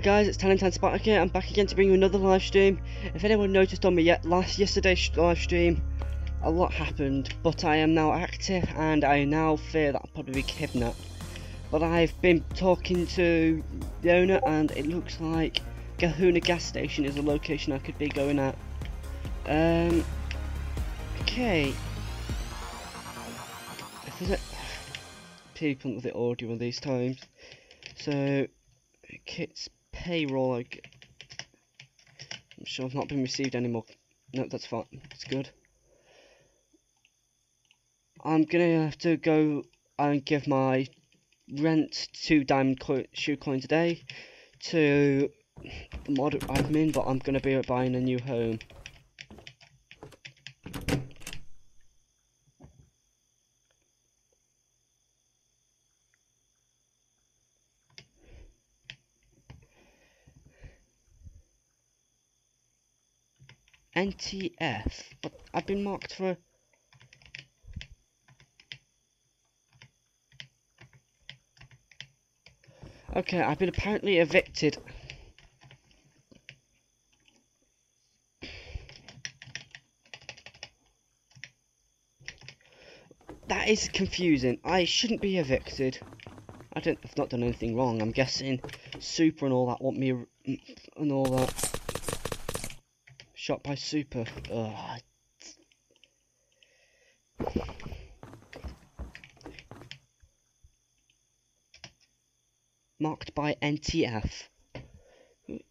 Hello guys, it's Talent Spartak here. I'm back again to bring you another live stream. If anyone noticed on my yesterday's live stream, a lot happened, but I am now active and I now fear that I'll probably be kidnapped. But I've been talking to the owner and it looks like Gahuna gas station is a location I could be going at. Okay. People with the audio these times. So Kit's payroll, I'm sure I've not been received anymore. No, that's fine, that's good. I'm gonna have to go and give my rent 2 diamond shoe coins a day to the mod admin, but I'm gonna be buying a new home. NTF, but I've been marked for. Okay, I've been apparently evicted. That is confusing. I shouldn't be evicted. I've not done anything wrong. I'm guessing Super and all that want me and all that. Shot by Super. Ugh. Marked by NTF.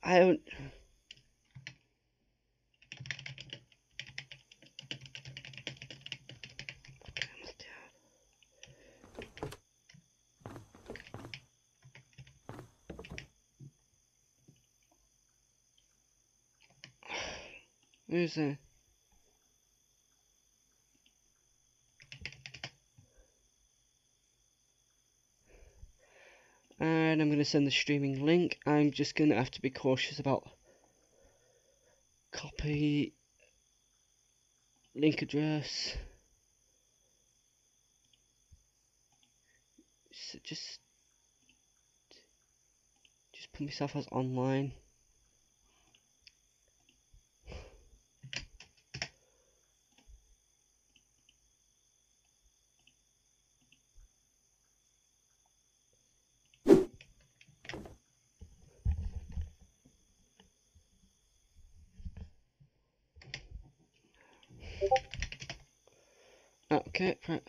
I don't. Who's there? And I'm going to send the streaming link. I'm just going to have to be cautious about copy link address. So just put myself as online. Okay, right.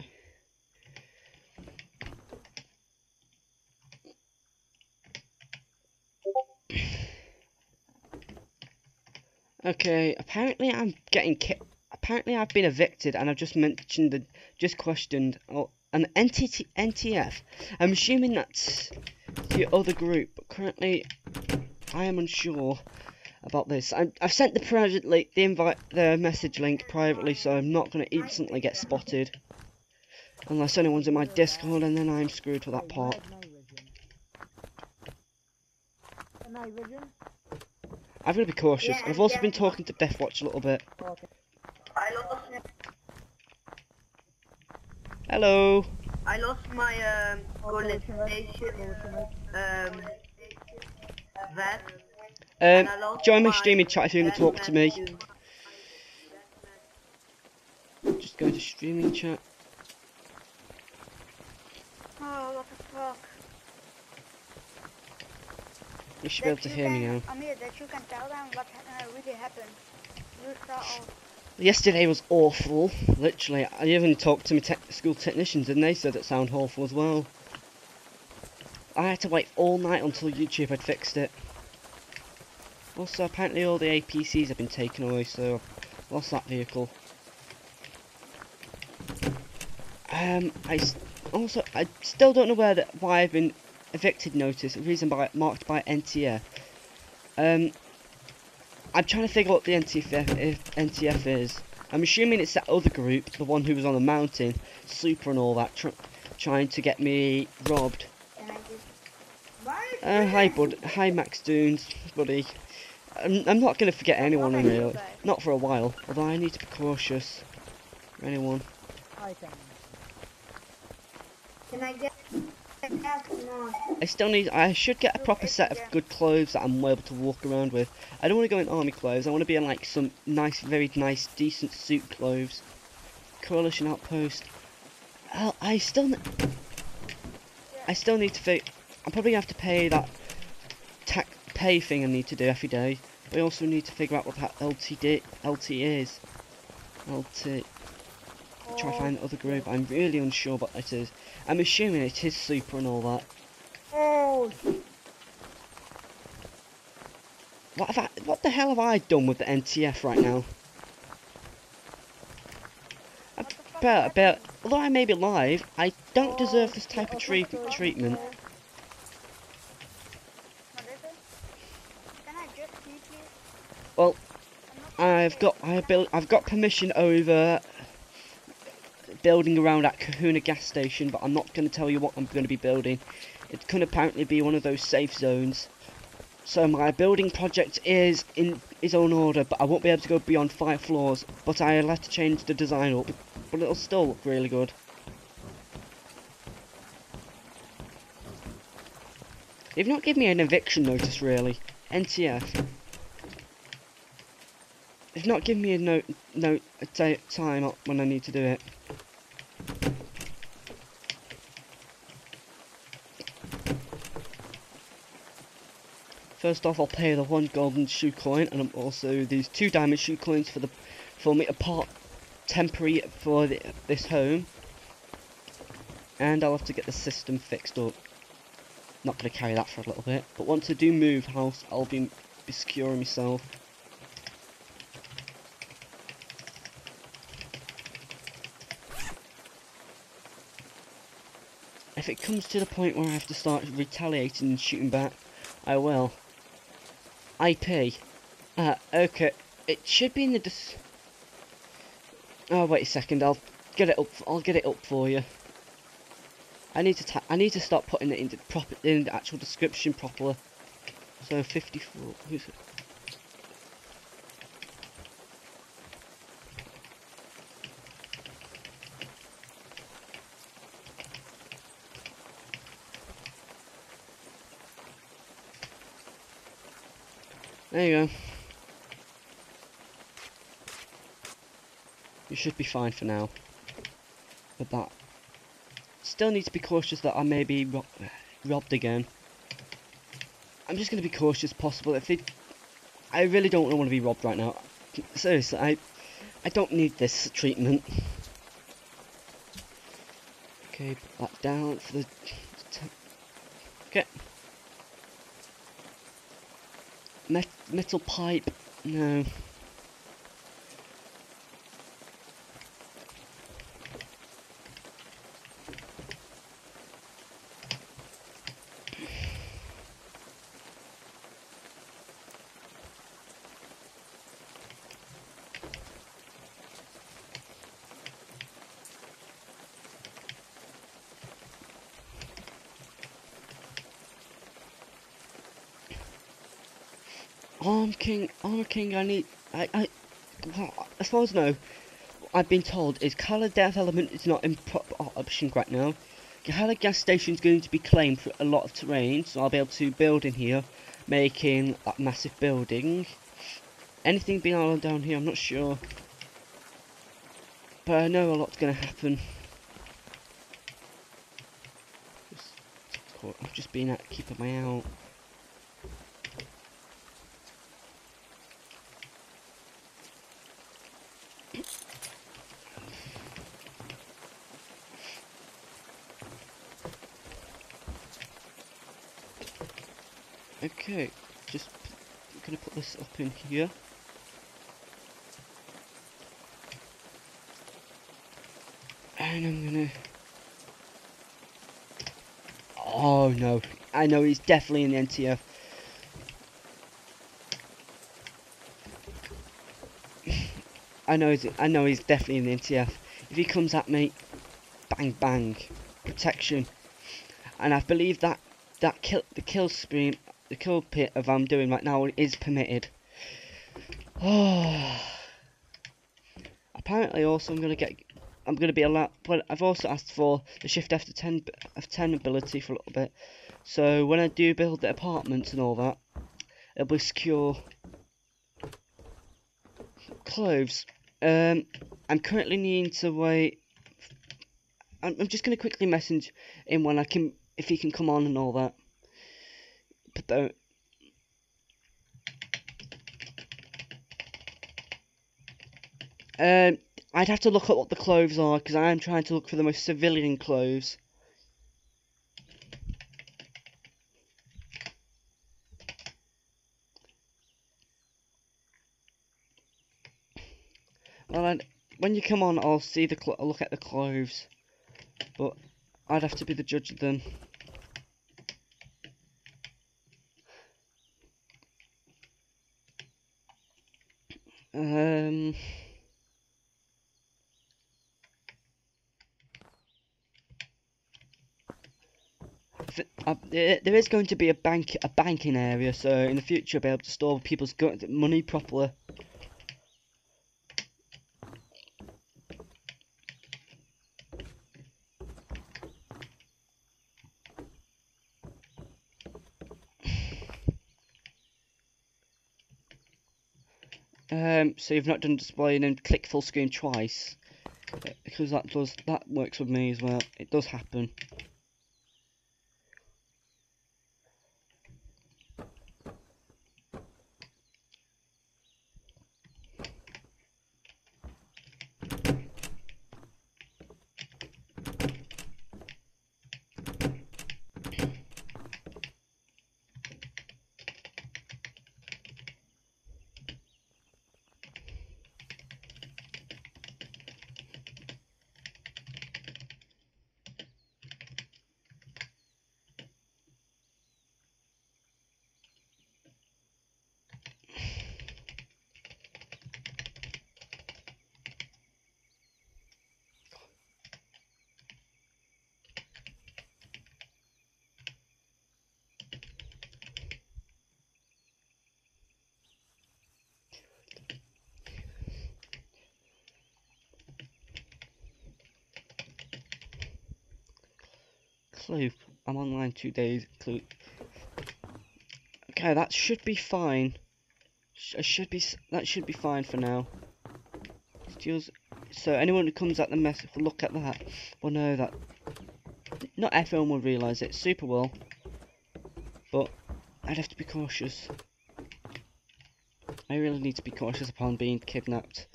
Okay, apparently I'm getting apparently I've been evicted and I've just questioned an NTF. I'm assuming that's the other group, but currently I am unsure about this. I've sent the message link privately, so I'm not going to instantly get spotted unless anyone's in my Discord, and then I'm screwed for that part. I've got to be cautious. Yeah, I've also been talking to Deathwatch a little bit. Okay. Hello. I lost my golden station vest. Join my streaming chat if you want to talk to me. Just go to streaming chat. Oh, what the fuck? You should be able to hear me now. Amir, that you can tell them what really happened. You saw all. Yesterday was awful. Literally, I even talked to my school technicians and they said it sounded awful as well. I had to wait all night until YouTube had fixed it. Also, apparently all the APCs have been taken away, so I've lost that vehicle. I still don't know why I've been evicted notice. The reason marked by NTF. I'm trying to figure out what the NTF is. I'm assuming it's that other group, the one who was on the mountain, Super and all that, trying to get me robbed. Hi bud, hi Max Dunes, buddy. I'm not going to forget anyone really, not for a while, although I need to be cautious for anyone. Can I get Yeah, come on. I should get a Look, proper it's set of again. good clothes that I'm able to walk around with. I don't want to go in army clothes. I want to be in like some nice, very nice, decent suit clothes. Coalition outpost. Hell, I still need to figure. I'm probably gonna have to pay that pay thing I need to do every day. We also need to figure out what that LT is. LT. Try to find the other group. I'm really unsure what it is. I'm assuming it is super and all that. Oh, What the hell have I done with the NTF right now? what the fuck is happening? Although I may be live, I don't deserve this type of What the fuck? treatment. What is it? Can I just see, please? Well, I'm not I've got permission over building around at Kahuna gas station, but I'm not going to tell you what I'm going to be building. It can apparently be one of those safe zones. So my building project is on order, but I won't be able to go beyond 5 floors. But I'll have to change the design up, but it'll still look really good. They've not given me an eviction notice really. NTF. They've not given me a time up when I need to do it. First off, I'll pay the 1 golden shoe coin, and I'm also these 2 diamond shoe coins for me to part temporary for this home. And I'll have to get the system fixed up. Not gonna carry that for a little bit, but once I do move house, I'll be securing myself. If it comes to the point where I have to start retaliating and shooting back, I will. IP. Okay. It should be in the oh, wait a second. I'll get it up for you. I need to start putting it in the actual description properly. So 54. Who's it? There you go. You should be fine for now. But that. Still need to be cautious that I may be robbed again. I'm just going to be cautious as possible. I really don't want to be robbed right now. Seriously, I don't need this treatment. Okay, put that down for the. Okay. Metal pipe. No. Armor King, well, as far as I know, I've been told is colour development is not in proper option right now. Kahana gas station is going to be claimed for a lot of terrain, so I'll be able to build in here, making that massive building. Anything being down here, I'm not sure. But I know a lot's going to happen. I've just been keeping my eye out. Okay, just gonna put this up in here. And I'm gonna. Oh no, I know he's definitely in the NTF. I know he's definitely in the NTF. If he comes at me, bang bang, protection. And I believe that the kill pit of I'm doing right now is permitted. Oh. Apparently, also I'm gonna get I'm going to be allowed. But I've also asked for the shift F10 ability for a little bit. So when I do build the apartments and all that, it'll be secure. Clothes. I'm currently needing to wait. I'm just going to quickly message him when I can, if he can come on and all that. But don't. I'd have to look at what the clothes are, because I am trying to look for the most civilian clothes. Well, when you come on, I'll see I'll look at the clothes, but I'd have to be the judge of them. There is going to be a banking area, so in the future I'll be able to store people's money properly. So you've not done display and then click full screen twice, because that works with me as well. It does happen. Clue. I'm online 2 days. Clue. Okay, that should be fine. That should be fine for now. So anyone who comes at the mess will look at that will know that not everyone will realise it. Super will, but I'd have to be cautious. I really need to be cautious upon being kidnapped.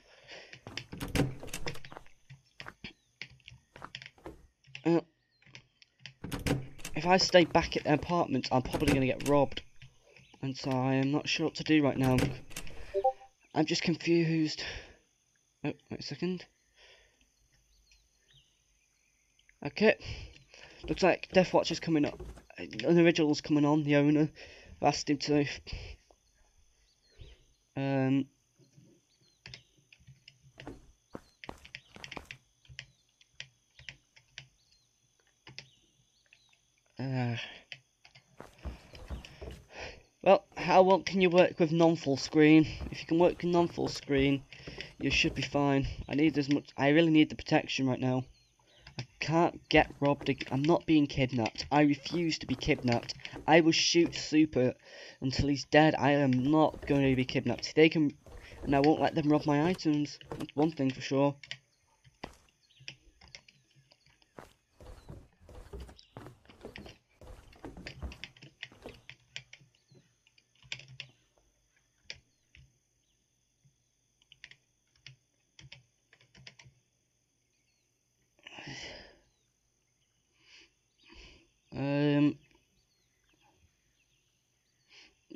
If I stay back at the apartment, I'm probably going to get robbed. And so I am not sure what to do right now. I'm just confused. Oh, wait a second. Okay. Looks like Death Watch is coming up. An original's coming on, the owner. I've asked him to. Well, how well can you work with non-full screen? If you can work with non-full screen, you should be fine. I really need the protection right now. I can't get robbed. I'm not being kidnapped. I refuse to be kidnapped. I will shoot Super until he's dead. I am not going to be kidnapped. They can, and I won't let them rob my items. That's one thing for sure.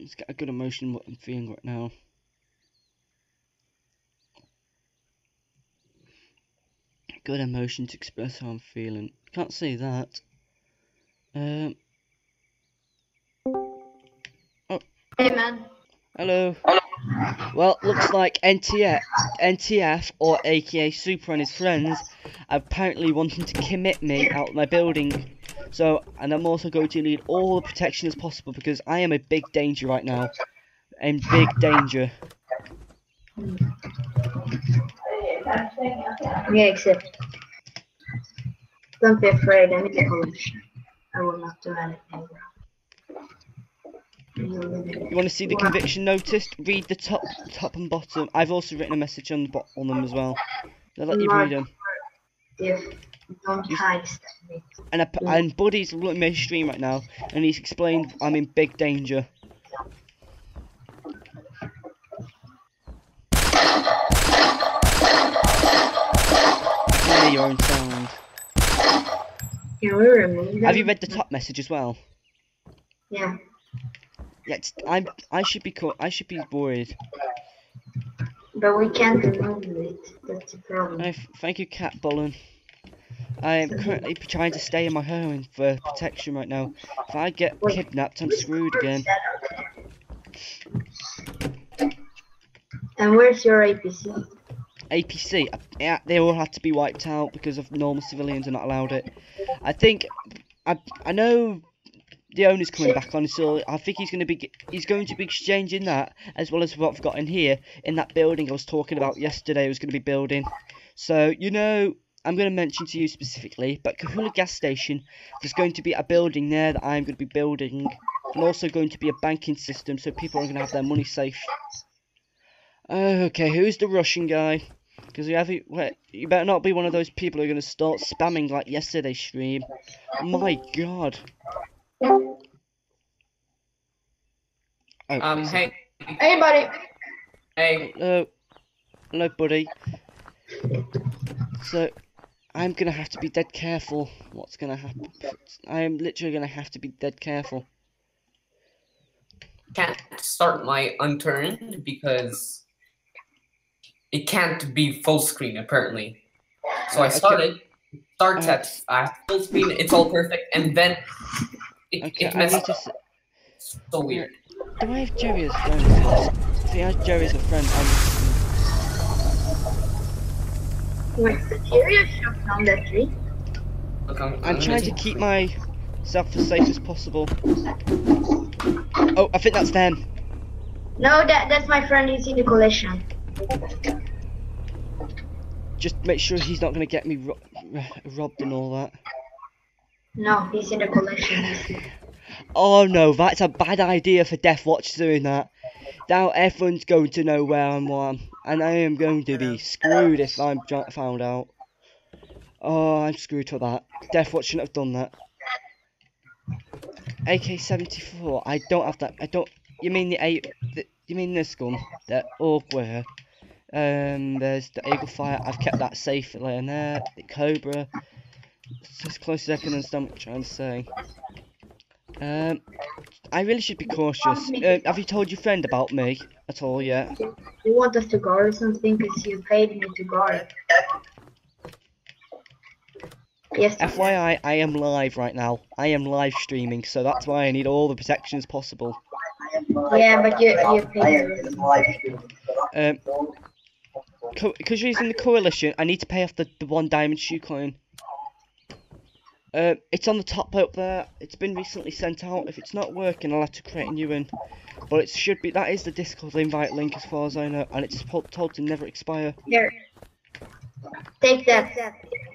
Let's get a good emotion what I'm feeling right now. Good emotion to express how I'm feeling. Can't say that. Oh. Hey man. Hello. Well, looks like NTF, or aka Super and his friends, are apparently wanting to commit me out of my building. So, and I'm also going to need all the protection as possible because I am a big danger right now. In big danger. Yeah, except. Don't be afraid, I'm in the collection. I will not do anything. You want to see the conviction notice? Read the top and bottom. I've also written a message on them as well. I'll let you read them. If don't hide stuff. And Buddy's looking at my stream right now, and he's explained I'm in big danger. I can hear your own sound. Can we remove them? Have you read the top message as well? Yeah. Yeah, I should be worried. But we can't remove it. That's the problem. Thank you, Cat Bullen. I am currently trying to stay in my home for protection right now. If I get kidnapped, I'm screwed again. And where's your APC? APC? Yeah, they all had to be wiped out because of normal civilians are not allowed it. I think I know the owner's coming back on, so I think he's going to be exchanging that as well as what I've got in here in that building I was talking about yesterday. I was going to be building. So you know, I'm going to mention to you specifically, but Kahula gas station, there's going to be a building there that I'm going to be building, and also going to be a banking system, so people are going to have their money safe. Okay, who's the Russian guy? Because you better not be one of those people who are going to start spamming like yesterday's stream. My God. Oh, hey. Hey, buddy. Hey. Hello, buddy. So, I'm gonna have to be dead careful. What's gonna happen? I am literally gonna have to be dead careful. Can't start my Unturned because it can't be full screen apparently. So I started. Starts at full screen. It's all perfect, and then it messed up. So weird. Do I have Jerry as a friend? If he has Jerry as a friend, Wait, the area shut down that tree? Look, I'm trying to keep myself as safe as possible. Oh, I think that's them. No, that's my friend. He's in the collection. Just make sure he's not going to get me robbed and all that. No, he's in the collection. Oh no, that's a bad idea for Death Watch doing that. Now everyone's going to know where I'm at, and I am going to be screwed if I'm found out. Oh, I'm screwed for that. Death Watch shouldn't have done that. AK-74. I don't have that. I don't. You mean you mean this gun? That where? There's the Eagle Fire. I've kept that safe laying there. The Cobra. It's as close as I can understand what you're trying to say. I really should be cautious. Have you told your friend about me at all yet? You want us to guard or something? Because you paid me to guard. Yes. FYI, I am live right now. I am live streaming, so that's why I need all the protections possible. Yeah, but you paid. Because you're using the coalition, I need to pay off the 1 diamond shoe coin. It's on the top up there. It's been recently sent out. If it's not working, I'll have to create a new one. But it should be. That is the Discord invite link, as far as I know, and it's told to never expire. Here, take that.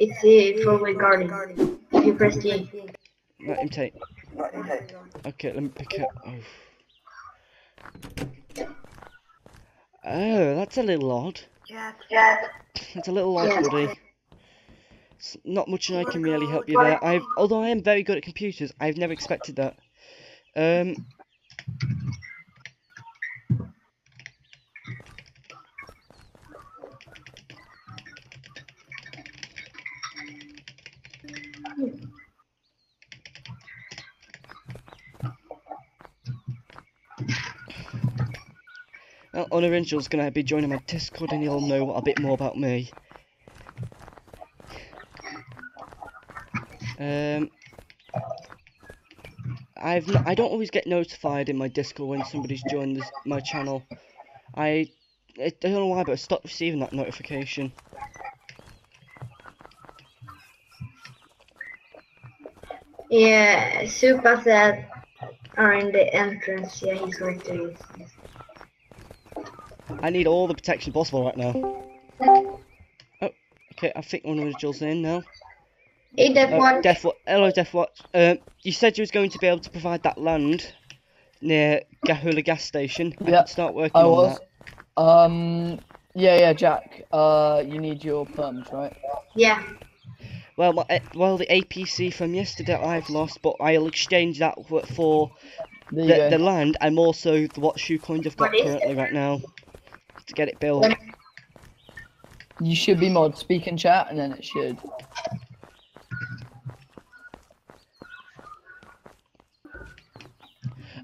It's for regarding. If you press G. Let him take. Okay, let me pick it. Oh, that's a little odd. That's a little odd, buddy. Not much I can really help you there. Although I am very good at computers, I've never expected that. Well, Unoriginal's gonna be joining my Discord, and he'll know a bit more about me. I don't always get notified in my Discord when somebody's joined my channel. I don't know why, but I stopped receiving that notification. Yeah, Super said are in the entrance. Yeah, he's going to use this. I need all the protection possible right now. Okay, I think one of the Jill's in now. Hey, Deathwatch. Hello, Deathwatch. You said you was going to be able to provide that land near Gahula gas station. I could start working on that. Yeah, Jack. You need your perms, right? Yeah. Well, the APC from yesterday I've lost, but I'll exchange that for the land and also what shoe coins I've got currently right now to get it built. You should be mod. Speak in chat, and then it should.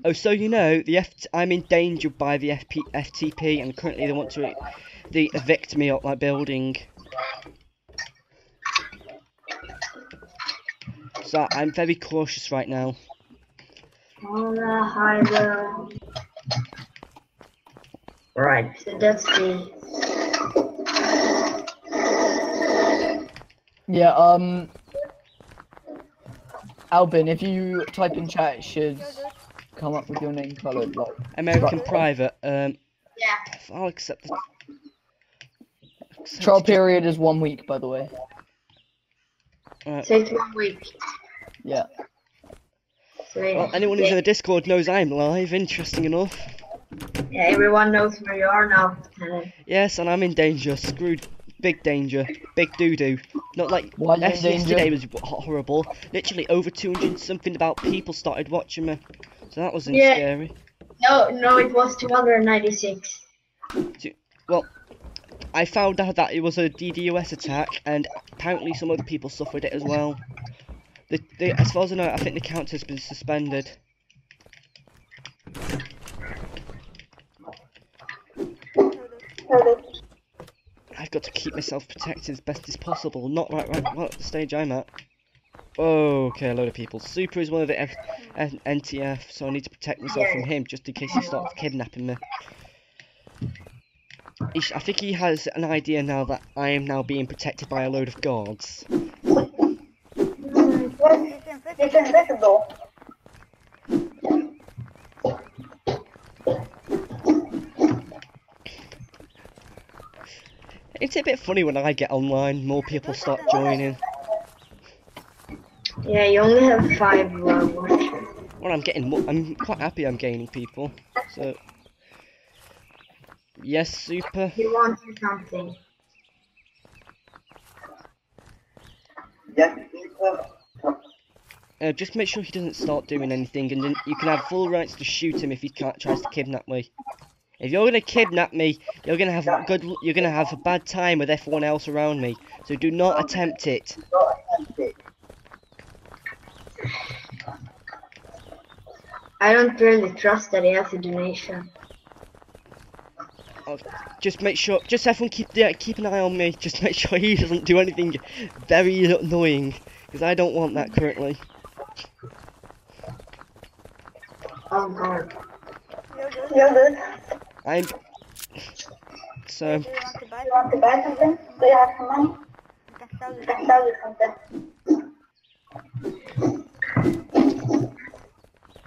Oh, so you know, I'm endangered by the FTP, and currently they want to evict me off my building. So I'm very cautious right now. Right, so that's the... Yeah, Albin, if you type in chat, it should come up with your name coloured, like... American Private, Yeah. I'll accept the... Trial period is 1 week, by the way. So it's 1 week. Yeah. Well, anyone who's in the Discord knows I'm live, interesting enough. Yeah, everyone knows where you are now. Yes, and I'm in danger, screwed, big danger, big doo-doo. Not like Why are you in yesterday danger? was horrible. Literally over 200 something about people started watching me. So that wasn't scary. No, it was 296. Well, I found out that it was a DDoS attack, and apparently some other people suffered it as well. As far as I know, I think the count has been suspended. I've got to keep myself protected as best as possible. Not right at the stage I'm at. Okay, a load of people. Super is one of the NTF, so I need to protect myself from him just in case he starts kidnapping me. I think he has an idea now that I am now being protected by a load of guards. It's invisible. It's a bit funny when I get online, more people start joining. Yeah, you only have 5 watchers. Well, I'm quite happy I'm gaining people. So, yes, Super. He wants something. Just make sure he doesn't start doing anything, and then you can have full rights to shoot him if he tries to kidnap me. If you're gonna kidnap me, you're gonna have a bad time with everyone else around me. So do not attempt it. I don't really trust that he has a donation. Just make sure. Just everyone keep an eye on me. Just make sure he doesn't do anything very annoying, because I don't want that currently. Oh god. You're good. I'm. So. Do you want to buy something? Do you have some money? I can sell you something.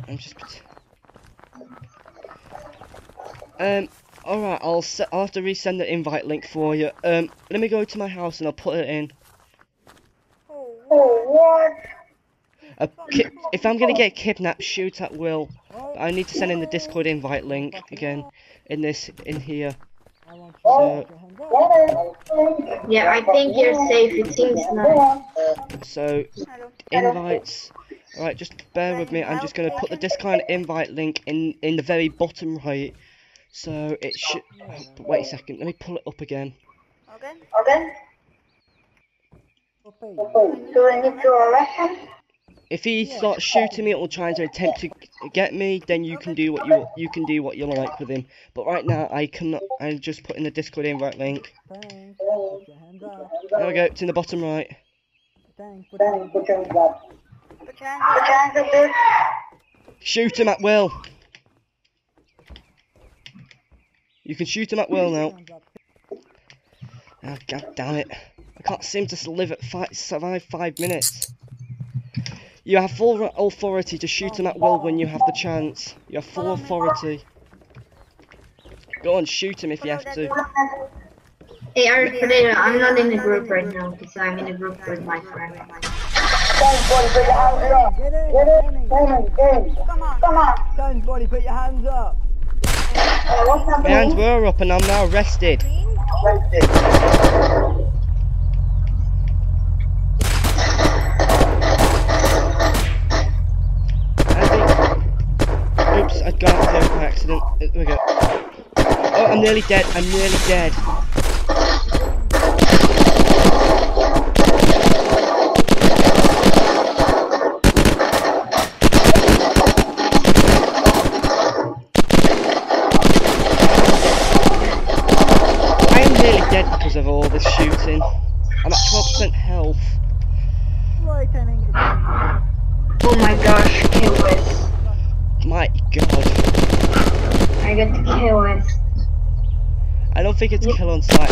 I'm just. Alright, I'll have to resend the invite link for you. Let me go to my house and I'll put it in. Oh, what? If I'm gonna get kidnapped, shoot at will. I need to send in the Discord invite link again. In here. So, Yeah, I think you're safe. It seems nice. so invites. Alright, just bear with me. I'm just gonna put the Discord invite link in the very bottom right. So it should. Wait a second. Let me pull it up again. Okay. Do I need to arrest him? If he starts shooting me or trying to attempt to get me, then you can do what you like with him. But right now I cannot. I'm just putting the Discord invite link. There we go. It's in the bottom right. Put your hands up, dude. Shoot him at will. You can shoot him at will now. Oh, god damn it. I can't seem to survive 5 minutes. You have full authority to shoot him at will when you have the chance. You have full authority. Go on, shoot him if you have to. Hey, Arthur, I'm not in the group right now because I'm in a group with my friend. Stones, buddy, put your hands up. Get in. Come on. Stones, body, put your hands up. What's My hands happening? were up and I'm now arrested. Oops, I'd gone out there by accident. There we go. Oh, I'm nearly dead. I'm nearly dead. I am nearly dead because of all this shooting. I'm at 12% health. Oh my gosh, KOS. My god. I got the KOS. I don't think it's kill on sight.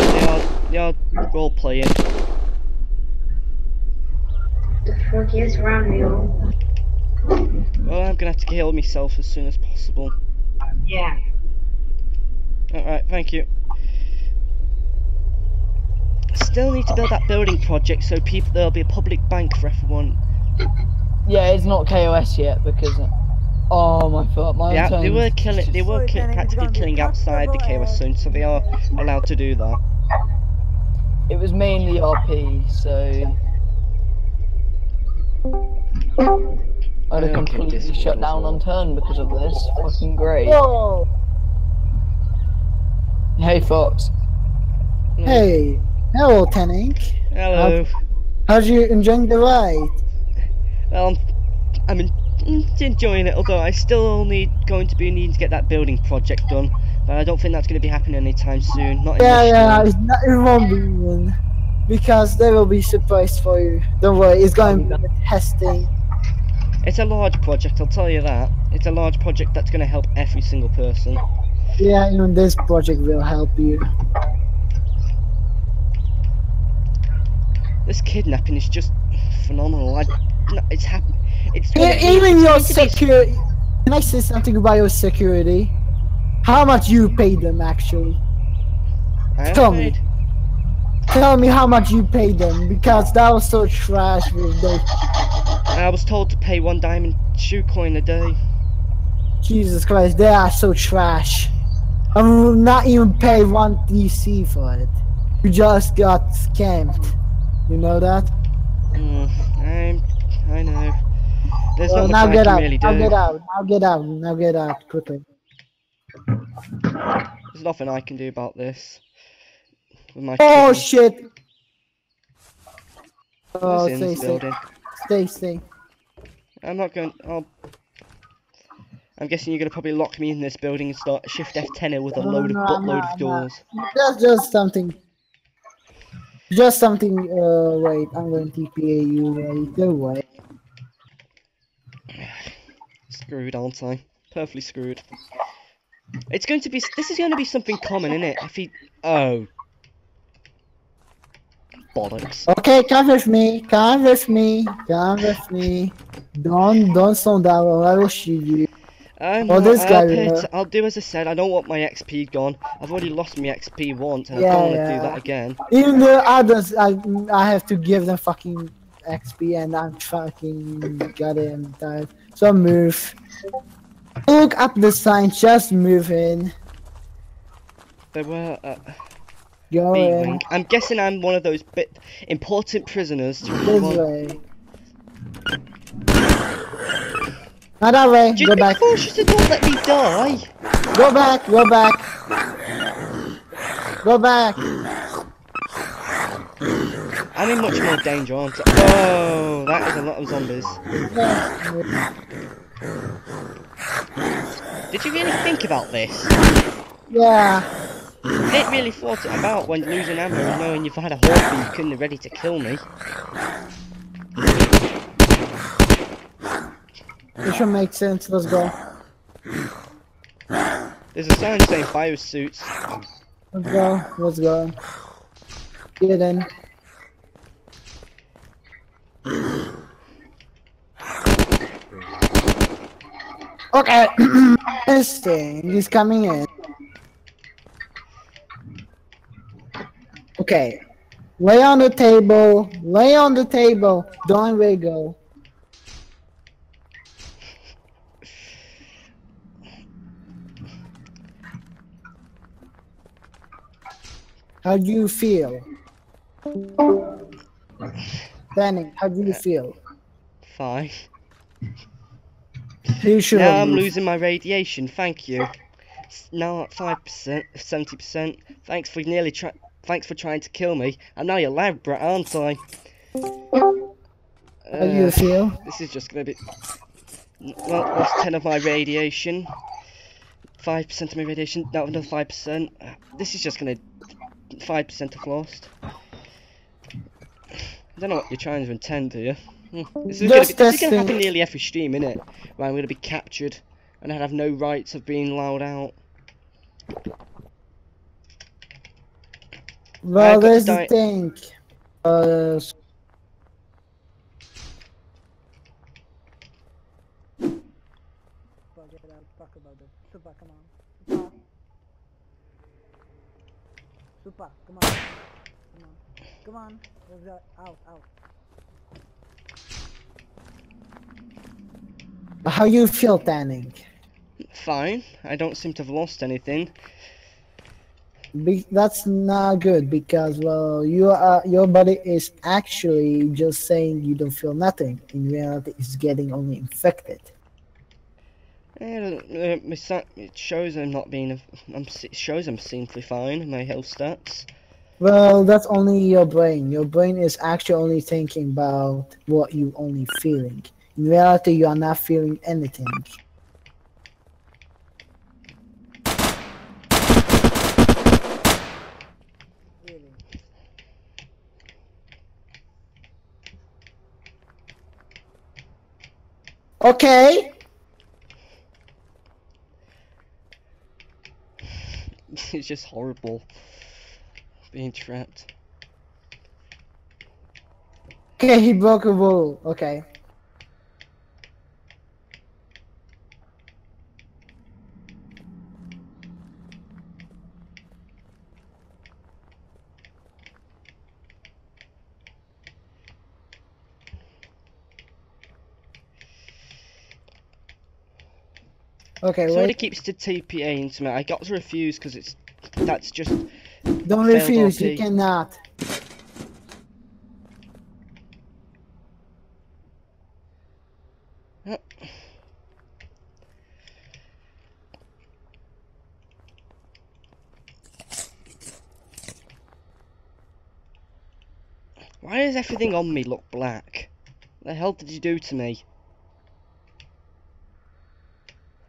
They are role playing. The fuck is wrong with you? Well, I'm gonna have to kill myself as soon as possible. Yeah. Alright, thank you. Still need to build that building project so there'll be a public bank for everyone. Yeah, it's not KOS yet because. Oh my foot, my Yeah, they were turn. practically killing outside the KOS zone, so they are allowed to do that. It was mainly RP, so. I'd have completely shut down Unturned because of this. Fucking great. Whoa. Hey, Fox. Hey, hello, Tanink. Hello. How's you enjoying the ride? Well, I'm enjoying it, although I still going to be needing to get that building project done. But I don't think that's going to be happening anytime soon. Not in Yeah, this it won't be even, because they will be surprised for you. Don't worry, it's going to be testing. It's a large project, I'll tell you that. It's a large project that's going to help every single person. Yeah, even this project will help you. This kidnapping is just phenomenal. It's happened. Even your security. Can I say something about your security? How much you paid them actually? Tell me. Tell me how much you paid them, because that was so trash with those. I was told to pay 1 diamond shoe coin a day. Jesus Christ, they are so trash. I will not even pay 1 DC for it. You just got scammed. You know that? I know. There's Well, not much I can out. really do. Now get out quickly. There's nothing I can do about this. With my Oh chicken. shit! Who's Oh, in this building? stay. I'm not going. I'm guessing you're gonna probably lock me in this building and start Shift F10 with a buttload of doors. Just something. Just something. Wait, I'm going to TPA you right away. Screwed, aren't I? Perfectly screwed. It's going to be. This is going to be something common, isn't it? If he. Oh. Bollocks. Okay, come with me. Don't slow down or I will shoot you. I'll do as I said. I don't want my XP gone. I've already lost my XP once, and I don't want to do that again. Even the others, I have to give them fucking XP, and I'm fucking goddamn tired. So move. Look up the sign. Just move in. They were. Go in. B-wing. I'm guessing I'm one of those important prisoners. This way. Not that way. Do you Go think back. Forces don't let me die? Go back. I'm in much more danger, aren't I? Oh, that is a lot of zombies. Did you really think about this? Yeah. You didn't really thought it about when losing ammo and knowing you've had a harpoon you ready to kill me. This should make sense. Let's go. There's a sign saying biosuits. Let's go. Get in. Okay. This thing is coming in. Okay. Lay on the table. Lay on the table. Don't wiggle. How do you feel? Danny, how do you feel? Fine. You should Now have I'm moved. losing my radiation. Thank you. Now at 5%, 70%. Thanks for Thanks for trying to kill me. I'm now your lab brat, aren't I? How do you feel? This is just gonna be. Well, lost 10 of my radiation. 5% of my radiation. Now another 5%. This is just gonna. 5% of lost. I don't know what you're trying to intend, do you? This is gonna happen nearly every stream, innit? Where I'm gonna be captured and I'd have no rights of being allowed out. Well, there's the thing. Talk about this. Super, come on. Super, come on. Come on. Come on. Where's that? Out, out. How you feel, Tanning? Fine. I don't seem to have lost anything. That's not good because, well, your body is actually just saying you don't feel nothing. In reality, it's getting only infected. It shows I'm not being. It shows I'm simply fine. My health stats. Well, that's only your brain. Your brain is actually only thinking about what you only feeling. In reality, you are not feeling anything. Okay. It's just horrible being trapped. Okay, he broke a rule. Okay. Okay, somebody keeps to TPA into me. I got to refuse because that's just. Don't refuse. You cannot. Why does everything on me look black? What the hell did you do to me?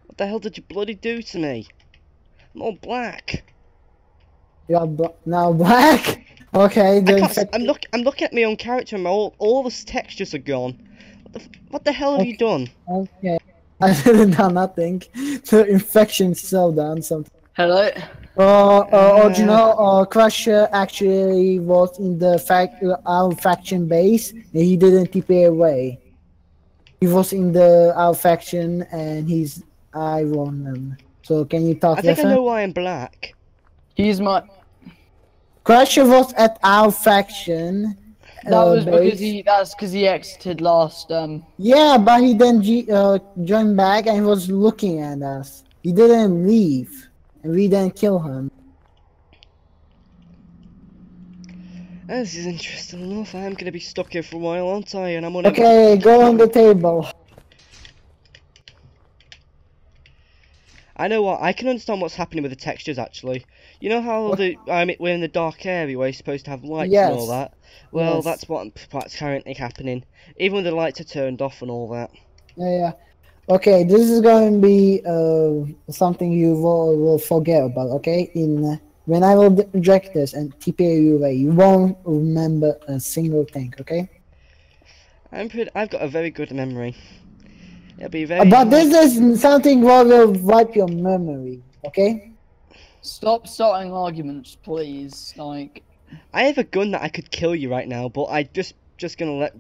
What the hell did you bloody do to me? I'm all black. You're now black? Okay, I'm looking at my own character and all the textures are gone. What the hell have you done? Okay. I didn't do nothing. The infection slowed down something. Hello? You know, Crusher actually was in the our faction base and he didn't TP away. He was in our faction and I won him. So can you talk I think with I him? know why I'm black. He's my... Crusher was at our faction. That was base. because he exited last, Yeah, but he then joined back and he was looking at us. He didn't leave. And we didn't kill him. This is interesting enough. I'm gonna be stuck here for a while, aren't I? And I'm gonna. Okay, go on the table. I know what. I can understand what's happening with the textures. Actually, you know how we're in the dark area where you're supposed to have lights and all that. Well, that's what's currently happening. Even when the lights are turned off and all that. Yeah. Okay, this is going to be something you will forget about. Okay, when I will reject this and TP you away, you won't remember a single thing. Okay. I've got a very good memory. It'll be very. But this is something what will wipe your memory. Okay. Stop starting arguments, please. Like. I have a gun that I could kill you right now, but I just gonna let.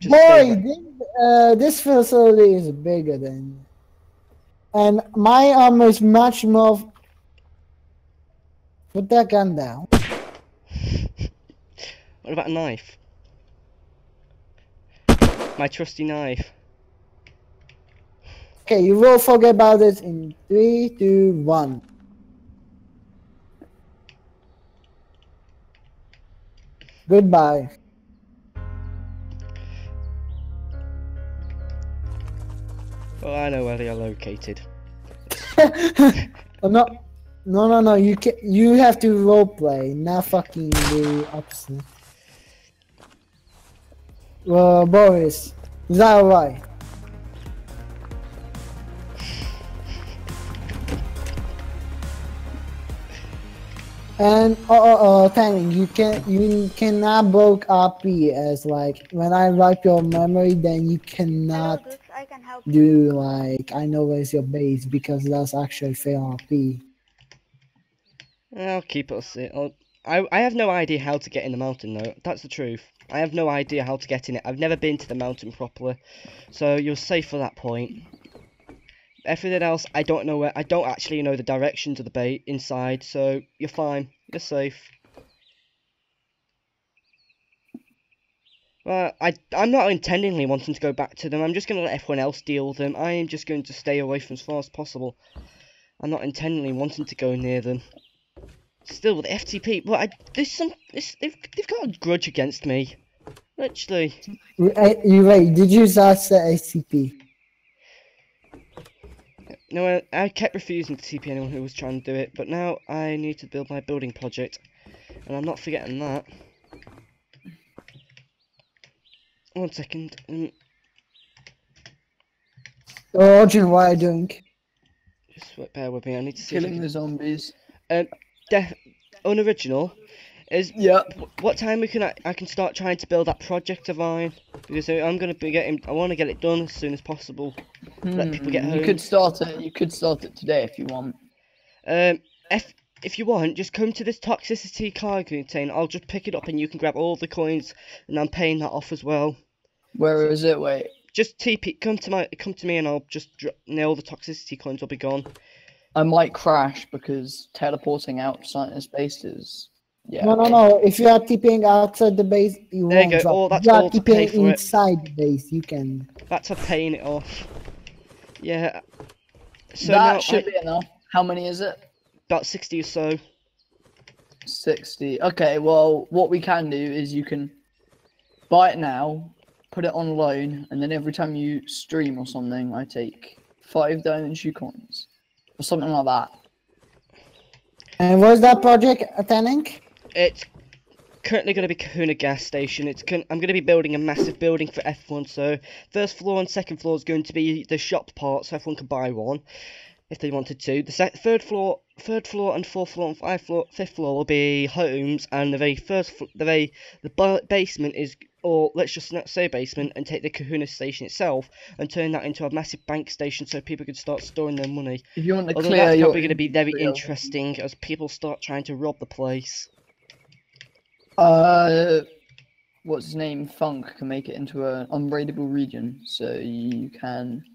This facility is bigger than. And my armor is much more. Put that gun down. What about a knife? My trusty knife. Okay, you will forget about it in 3, 2, 1. Goodbye. Well, I know where they are located. Oh, no, no. You can. You have to roleplay, not fucking the opposite. Well, Boris, is that alright? And Tanning, you cannot block RP as like when I wipe your memory, then you cannot Hello, dudes, I can help do like I know where's your base because that's actually fair RP. I'll keep it. I have no idea how to get in the mountain though. That's the truth. I have no idea how to get in it. I've never been to the mountain properly, so you're safe for that point. Everything else, I don't know where. I don't actually know the directions of the base inside, so you're fine. You're safe. Well, I'm not intendingly wanting to go back to them. I'm just going to let everyone else deal with them. I am just going to stay away from as far as possible. I'm not intendingly wanting to go near them. Still, with the FTP, but they've got a grudge against me. Literally. You wait. Did you just say ACP? No, I kept refusing to TP anyone who was trying to do it, but now I need to build my building project, and I'm not forgetting that. 1 second. Origin, what are you doing? Just bear with me. I need to see. Killing the zombies. Unoriginal is. Yep. What time I can start trying to build that project of mine, because I'm gonna be getting. I want to get it done as soon as possible. Let people get home. You could start it. You could start it today if you want. If you want, just come to this toxicity cargo container. I'll just pick it up and you can grab all the coins, and I'm paying that off as well. Where is it? Wait. Just TP. Come to me, and I'll just nail the toxicity coins. Will be gone. I might crash because teleporting outside this base is. Yeah. No. If you are TPing outside the base, you There you won't go. drop. Oh, that's if you are all to pay TPing for it. inside the base, you can. That's for paying it off. Yeah. So that now should be enough. How many is it? About 60 or so. 60. Okay, well, what we can do is you can buy it now, put it on loan, and then every time you stream or something, I take 5 diamond shoe coins. Or something like that. And what's that project attending? It's currently going to be Kahuna gas station. I'm going to be building a massive building for F1. So first floor and second floor is going to be the shop part, so everyone can buy one if they wanted to. The third floor and fourth floor and fifth floor will be homes, and the basement is, or let's just not say basement, and take the Kahuna station itself and turn that into a massive bank station so people can start storing their money. If you want to Although clear that's your probably going to be very interesting as people start trying to rob the place. What's his name? Funk can make it into an unraidable region, so you can.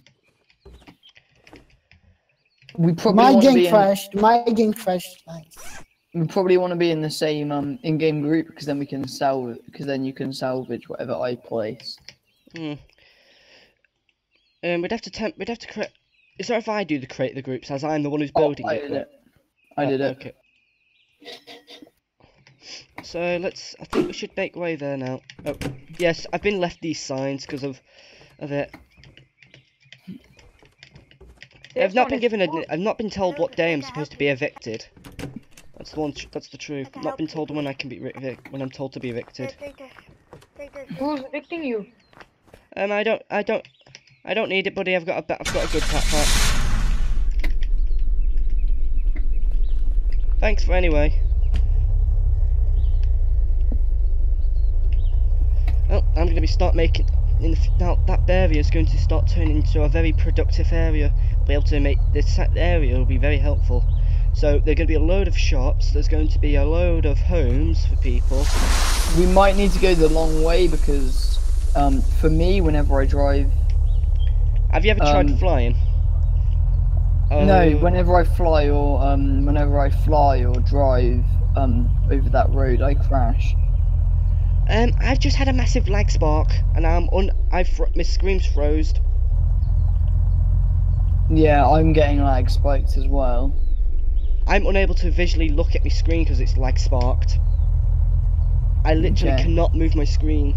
We probably My want to game be crashed. My game crashed. Nice. We probably want to be in the same in-game group because then we can you can salvage whatever I place. We'd have to create. Is there if I do create the groups as I'm the one who's building I did it. Okay. So I think we should make way there now. Oh, yes, I've been left these signs because of it. I've not been told what day I'm supposed to be evicted. That's the truth. I've not been told when I can be when I'm told to be evicted. Who's evicting you? I don't need it, buddy. I've got a good backpack. Thanks for anyway. Well, I'm going to start making. Now that area is going to start turning into a very productive area. I'll be able to make this area will be very helpful. So there's going to be a load of shops. There's going to be a load of homes for people. We might need to go the long way because, for me, whenever I drive. Have you ever tried flying? No, whenever I fly or drive over that road, I crash. I've just had a massive lag spark, and my screen's froze. Yeah, I'm getting lag spikes as well. I'm unable to visually look at my screen because it's lag sparked. I literally Okay. cannot move my screen.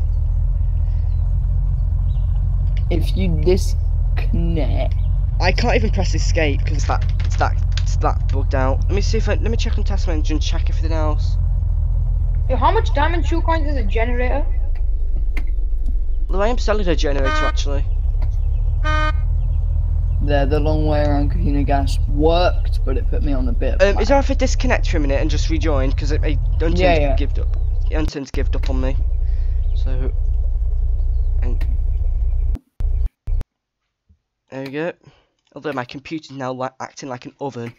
If you disconnect, I can't even press escape because it's that bugged out. Let me check on test manager and check everything else. Yo, how much diamond shoe coins is a generator? Well, I am selling a generator actually. there, the long way around Kahina Gas worked, but it put me on a bit. Is there if I disconnect for a minute and just rejoin because Unturned's yeah. gived up. Unturned's gived up on me. So, and there we go. Although my computer's now acting like an oven.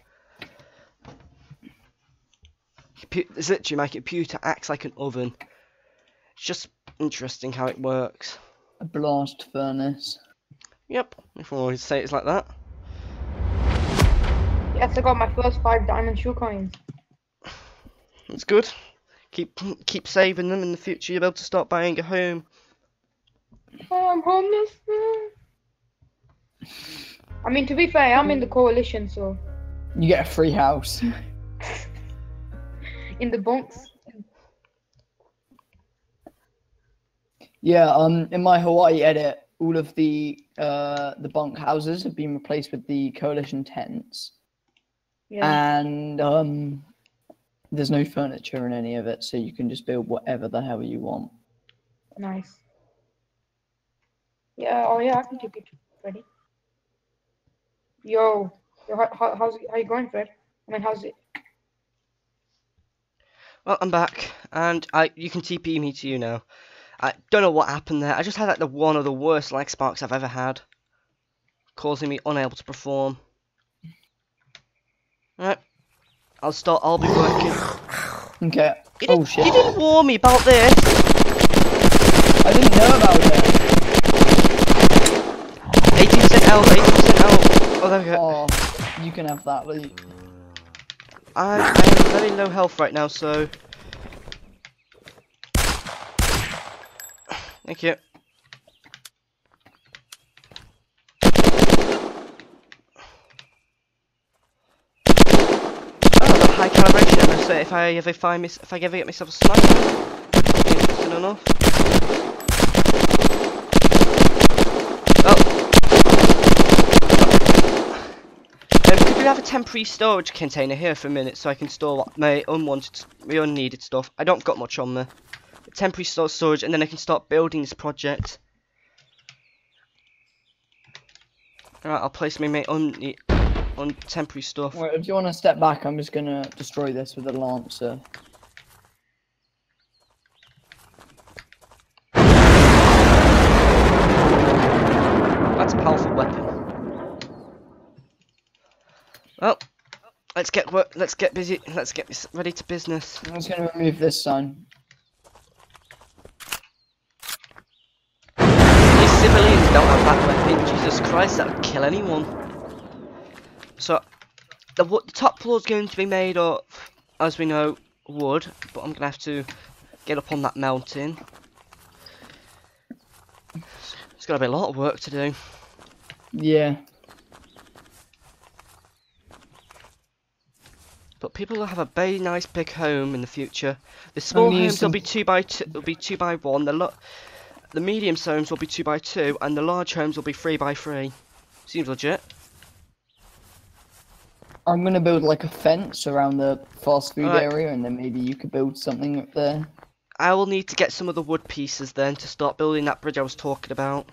It's literally my computer acts like an oven. It's just interesting how it works. A blast furnace. Yep, if I always say it's like that. Yes, I got my first 5 diamond shoe coins. That's good. Keep saving them. In the future, you'll be able to start buying a home. Oh, I'm homeless. I mean, to be fair, I'm in the coalition, so You get a free house. in the bunks. Yeah, in my Hawaii edit, all of the bunk houses have been replaced with the coalition tents. Yeah. And there's no furniture in any of it, so you can just build whatever the hell you want. Nice. Yeah. Oh yeah, I can keep it ready. Yo, how you going, Fred? I mean, how's it? Well, I'm back, and you can TP me to you now. I don't know what happened there. I just had like one of the worst lag sparks I've ever had, causing me unable to perform. Right, I'll be working. Okay. Shit. You didn't warn me about this. I didn't know about it. 18% out, 18% out. Oh, there we go. Oh, you can have that, Luke. I am very low health right now, so... Thank you. Oh, high calibration. So if I ever get myself a sniper, interesting enough. Oh. Could we have a temporary storage container here for a minute so I can store my unneeded stuff? I don't got much on me. Temporary storage, and then I can start building this project. Alright, I'll place my on temporary stuff. Wait, if you want to step back, I'm just gonna destroy this with a lancer. That's a powerful weapon. Well, let's get busy. Let's get this ready to business. I'm just gonna remove this sign. Civilians don't have that weapon. Jesus Christ, that would kill anyone. So, the top floor is going to be made of, as we know, wood. But I'm going to have to get up on that mountain. It's got to be a lot of work to do. Yeah. But people will have a very nice big home in the future. The small homes will be 2 by 2. Will be 2 by 1. The medium homes will be 2 by 2, and the large homes will be 3 by 3. Seems legit. I'm gonna build like a fence around the fast food Alright. area, and then maybe you could build something up there. I will need to get some of the wood pieces then to start building that bridge I was talking about.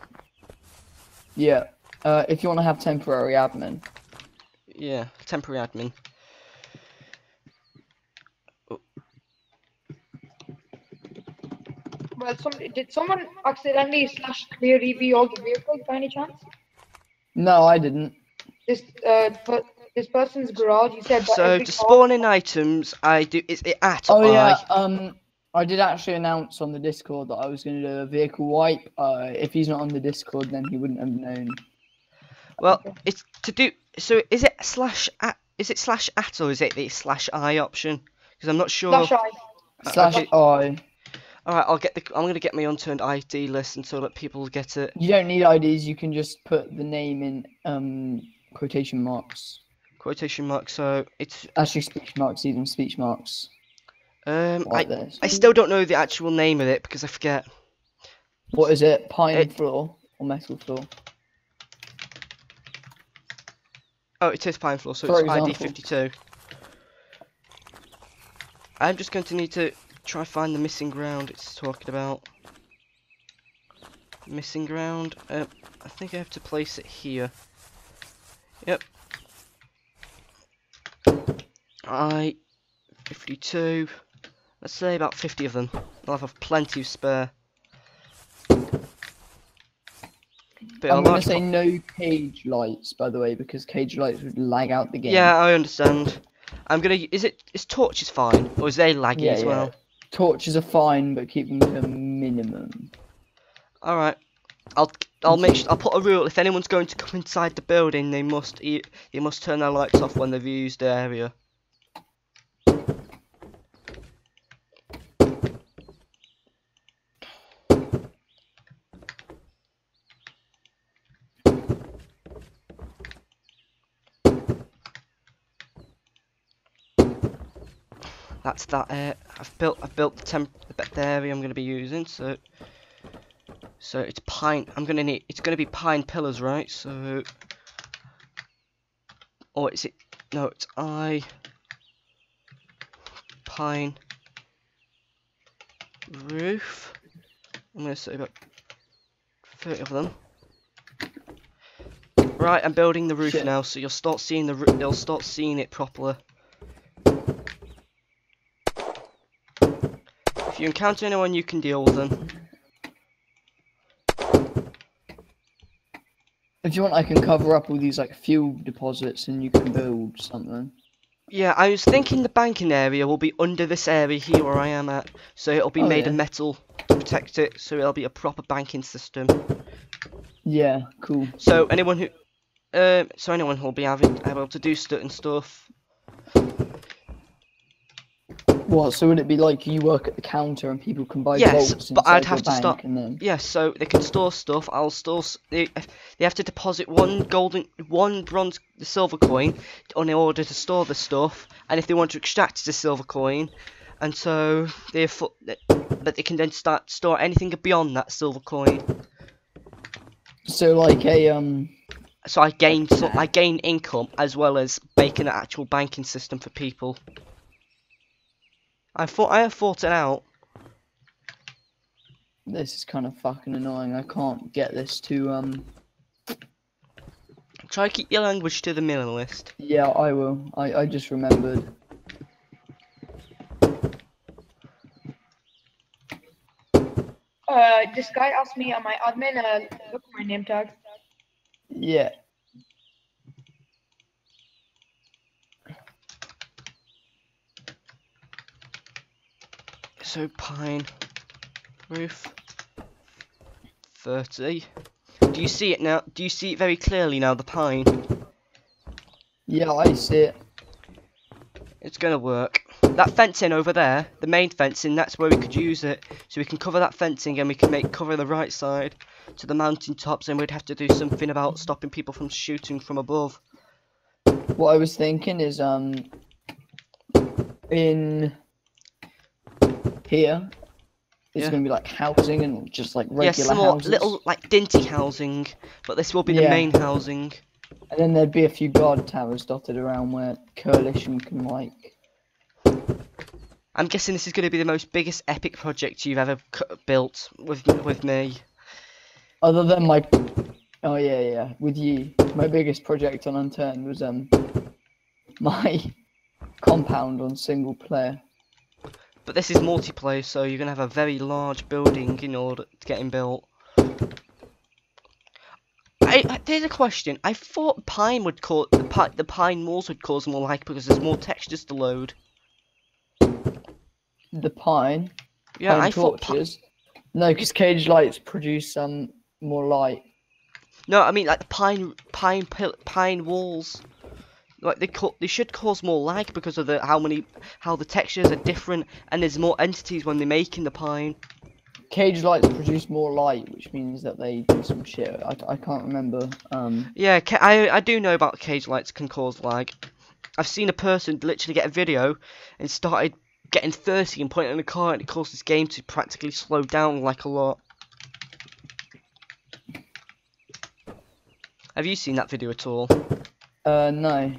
Yeah. If you want to have temporary admin. Yeah, temporary admin. Well, did someone accidentally /clear EV all the vehicles by any chance? No, I didn't. This person's garage. You said that So every to car- spawn in items, is it at Oh or yeah. I? I did actually announce on the Discord that I was gonna do a vehicle wipe. If he's not on the Discord, then he wouldn't have known. Well, it's to do. So is it /at? Is it /at or is it the /I option? Because I'm not sure. /I. /I. Alright, I'm gonna get my Unturned ID list and so that people get it. You don't need IDs, you can just put the name in quotation marks. Quotation marks, so it's Actually speech marks, even speech marks. This. I still don't know the actual name of it because I forget. What is it? Pine floor or metal floor? Oh, it is pine floor, so For it's example. ID 52. I'm just going to need to try find the missing ground it's talking about. Missing ground. I think I have to place it here. Yep. I-52. Let's say about 50 of them. I'll have plenty of spare. But I'm gonna say no cage lights, by the way, because cage lights would lag out the game. Yeah, I understand. I'm gonna. Is torches fine, or is they laggy as well? Torches are fine, but keep them to a minimum. All right. I'll make sure, I'll put a rule. If anyone's going to come inside the building, they must turn their lights off when they've used the area. That's that. I've built the area I'm going to be using. So it's pine. It's going to be pine pillars, right? So, or is it? No, it's pine roof. I'm going to say about 30 of them. Right, I'm building the roof now, so you'll start seeing you'll start seeing it properly. If you encounter anyone, you can deal with them. If you want, I can cover up all these like fuel deposits, and you can build something. Yeah, I was thinking the banking area will be under this area here where I am at, so it'll be made of metal to protect it, so it'll be a proper banking system. Yeah, cool. So anyone who will be able to do certain stuff. What? So would it be like you work at the counter and people can buy yes, bolts but I'd have your to bank start. and then... Yes, so they can store stuff. I'll store. They have to deposit one bronze, silver coin in order to store the stuff, and if they want to extract the silver coin, and so but they can then store anything beyond that silver coin. So like a So I gain income as well as making an actual banking system for people. I have thought it out. This is kind of fucking annoying. I can't get this to Try to keep your language to the minimalist. Yeah, I will. I just remembered. This guy asked me, am I admin? Look at my name tag. Yeah. So pine roof 30. Do you see it now? Do you see it very clearly now? The pine. Yeah, I see it. It's gonna work. That fencing over there, the main fencing, that's where we could use it. So we can cover that fencing and we can cover the right side to the mountain tops, and we'd have to do something about stopping people from shooting from above. What I was thinking is in here it's gonna be like housing and just like regular houses. Little like dinty housing, but this will be the main housing. And then there'd be a few guard towers dotted around where coalition can like. I'm guessing this is going to be the most biggest epic project you've ever built with me. Other than my, with you, my biggest project on Unturned was my compound on single player. But this is multiplayer, so you're gonna have a very large building in order to get built. There's a question. I thought pine would cause the pine walls would cause more lag because there's more textures to load. The pine. Yeah, pine I torches. No, because cage lights produce more light. No, I mean like the pine walls. like they should cause more lag because of how the textures are different, and there's more entities when they're making the pine. Cage lights produce more light, which means that they do some shit. I can't remember. Yeah, I do know about cage lights can cause lag. I've seen a person literally get a video and started getting thirsty and putting it in the car, and it caused this game to practically slow down like a lot. Have you seen that video at all? No.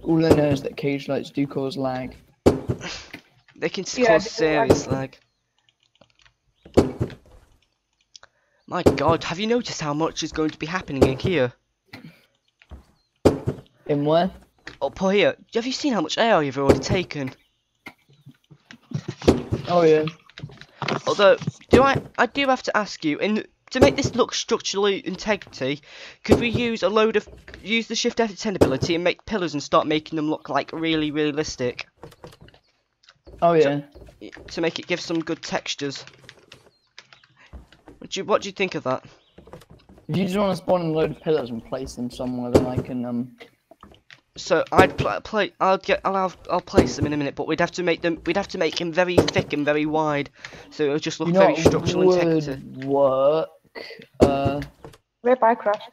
All I know is that cage lights do cause lag. They can cause serious lag. My God, have you noticed how much is going to be happening in here? In where? Up here. Have you seen how much air you've already taken? Oh yeah. Although, I do have to ask you, to make this look structurally integrity, could we use the shift F10 ability and make pillars and start making them look like really realistic? Oh yeah. To make it give some good textures. What do you think of that? If you just want to spawn a load of pillars and place them somewhere, then I can So I'll place them in a minute, but we'd have to make them very thick and very wide, so it'll just look very structural integrity. Work. Rip, I crashed.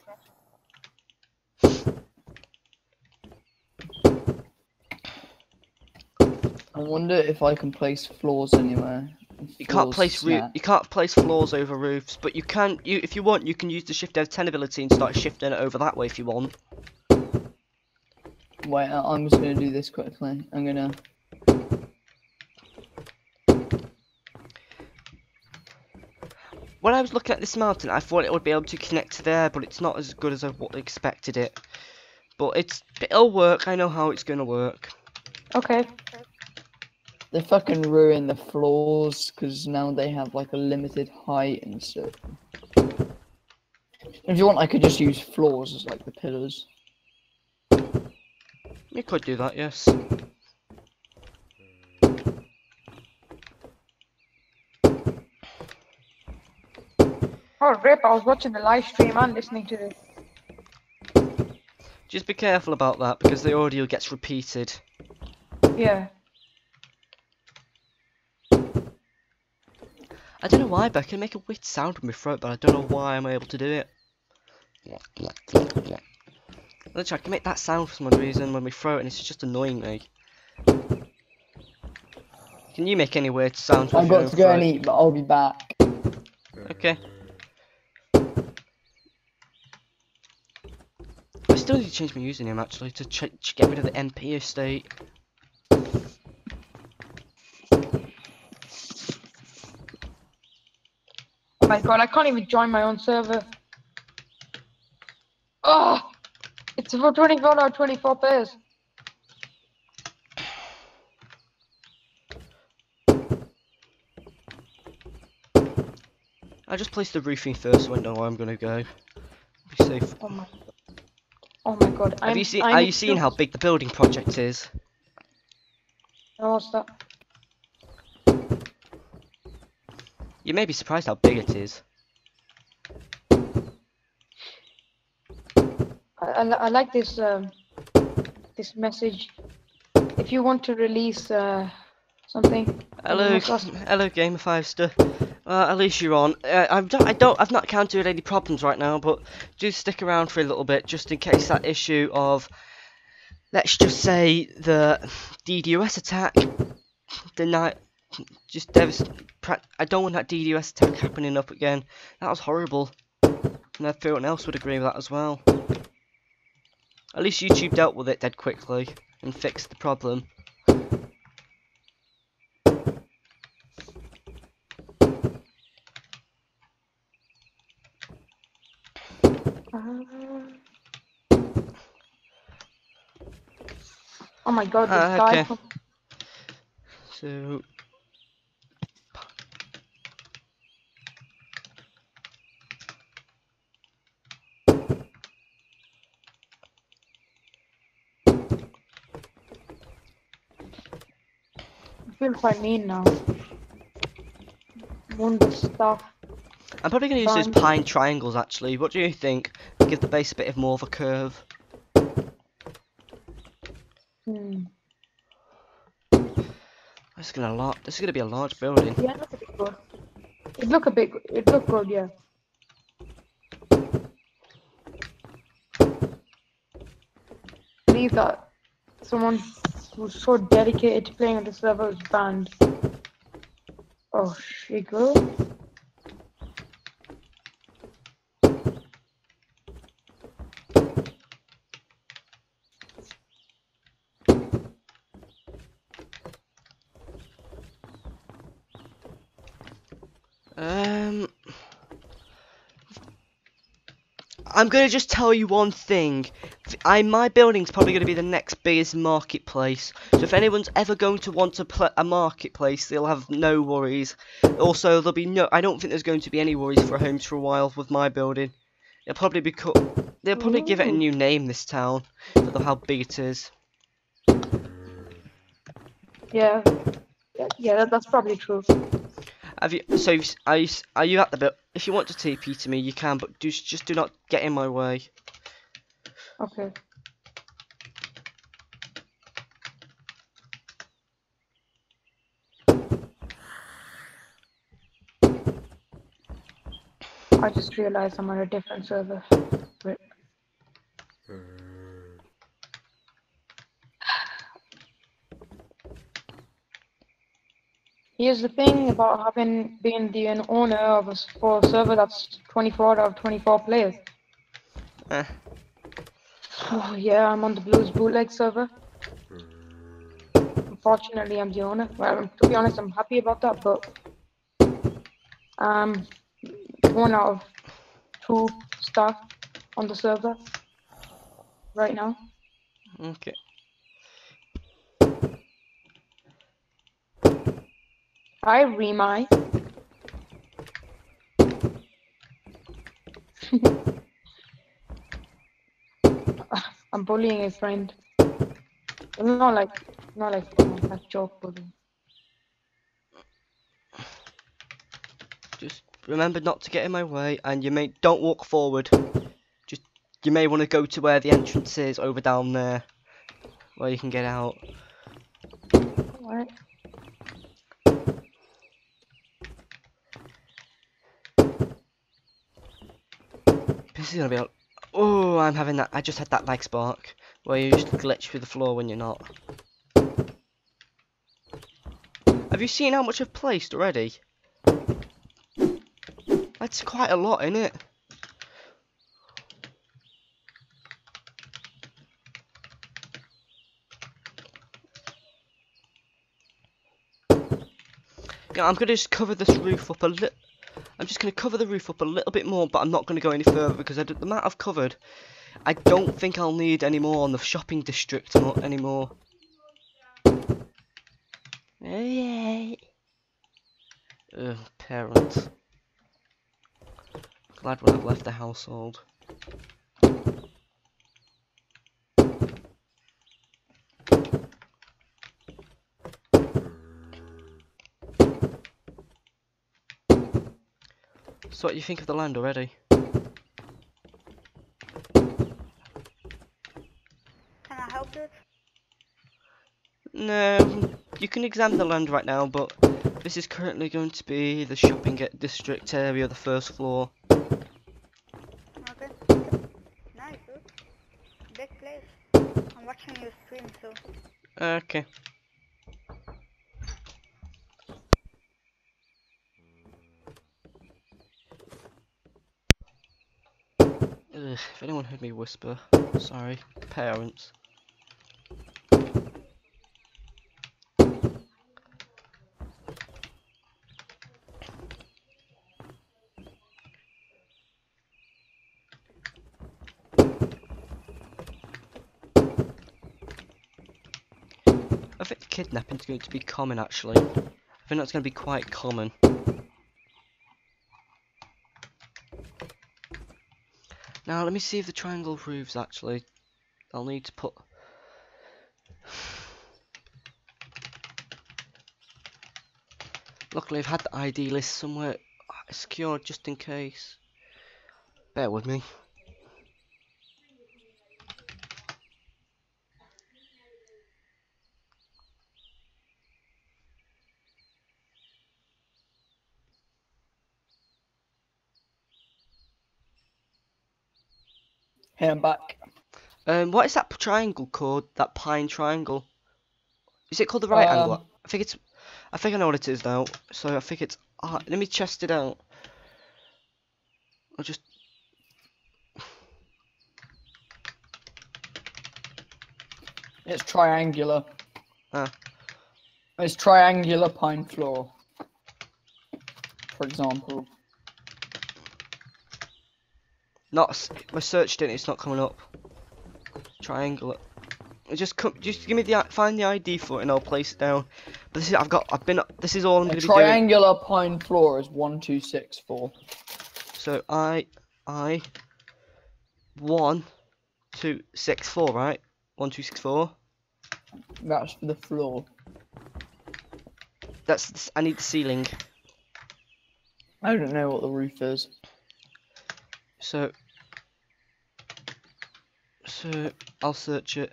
I wonder if I can place floors anywhere. You can't place floors over roofs, but you can. If you want, you can use the shift F10 ability and start shifting it over that way if you want. Wait, I'm just gonna do this quickly. I'm gonna. When I was looking at this mountain, I thought it would be able to connect to there, but it's not as good as I expected it. But it'll work. I know how it's gonna work. Okay. They fucking ruin the floors because now they have like a limited height and stuff. If you want, I could just use floors as like the pillars. You could do that, yes. Oh, rip, I was watching the live stream and listening to this. Just be careful about that because the audio gets repeated. Yeah. I don't know why, but I can make a weird sound with my throat, but I don't know why I'm able to do it. Literally, I can make that sound for some odd reason with my throat, and it's just annoying me. Can you make any weird sounds with I've your got own to go throat? and eat, but I'll be back. Okay. I still need to change my username actually to get rid of the MP estate. Oh my god, I can't even join my own server. Oh! It's for 24 or 24 pairs. I'll just place the roofing first so I know where I'm gonna go. Be safe. Oh my god. Are you seeing how big the building project is? Oh, what's that? You may be surprised how big it is. I like this this message. If you want to release something. Hello, Gamer 5-ster. At least you're on. I've not encountered any problems right now, but do stick around for a little bit, just in case that issue of, let's just say, the DDoS attack, I don't want that DDoS attack happening up again. That was horrible, and everyone else would agree with that as well. At least YouTube dealt with it dead quickly and fixed the problem. Oh my god, this guy. Okay. So. I feel quite mean now. Wonder stuff. I'm probably going to use those pine triangles actually. What do you think? Give the base a bit of more of a curve. Hmm. This is gonna be a large building. Yeah, it looks a bit good. It look good, yeah. I believe that someone who's so dedicated to playing on this level is banned. Oh, she go. I'm gonna just tell you one thing. My building's probably gonna be the next biggest marketplace. So if anyone's ever going to want to play a marketplace, they'll have no worries. Also, there'll be no. I don't think there's going to be any worries for homes for a while with my building. It'll probably be They'll probably give it a new name this town for how big it is. Yeah, that's probably true. Have you? So are you at the bit? If you want to TP to me, you can, but just do not get in my way. Okay. I just realized I'm on a different server. Wait. Here's the thing about being the owner of for a server that's 24 out of 24 players. Eh. Oh, yeah, I'm on the Blues bootleg server. Unfortunately, I'm the owner. Well, to be honest, I'm happy about that, but one out of 2 staff on the server right now. Okay. Hi, Remai. I'm bullying a friend. Not like joke bullying. Just remember not to get in my way, and don't walk forward. You may want to go to where the entrance is, over down there, where you can get out. Alright. This is gonna be a... Oh, I'm having that. I just had that lag spark, where you just glitch through the floor when you're not. Have you seen how much I've placed already? That's quite a lot, isn't it? Yeah, I'm gonna just cover this roof up a little. I'm just gonna cover the roof up a little bit more, but I'm not gonna go any further because the amount I've covered, I don't think I'll need any more on the shopping district anymore. Yay! Ugh, parents. Glad when I've left the household. So what do you think of the land already? Can I help you? No, you can examine the land right now, but this is currently going to be the shopping district area, the first floor. Okay. Nice, dude. Big place. I'm watching your stream, so. Okay. Ugh, if anyone heard me whisper, sorry, parents. I think kidnapping's going to be common actually. I think that's going to be quite common. Now let me see if the triangle roofs actually. I'll need to put... Luckily I've had the ID list somewhere secured just in case. Bear with me. Hey, I'm back. What is that triangle called? That pine triangle? Is it called the right angle? I think I know what it is now. So I think it's. Let me test it out. I'll just. It's triangular. Ah. It's triangular pine floor, for example. I searched it. It's not coming up. Triangular. Just give me find the ID for it and I'll place it down. But this is this is all I'm going to be doing. Triangular pine floor is 1264. So I 1264, right? 1264. That's for the floor. I need the ceiling. I don't know what the roof is. So I'll search it.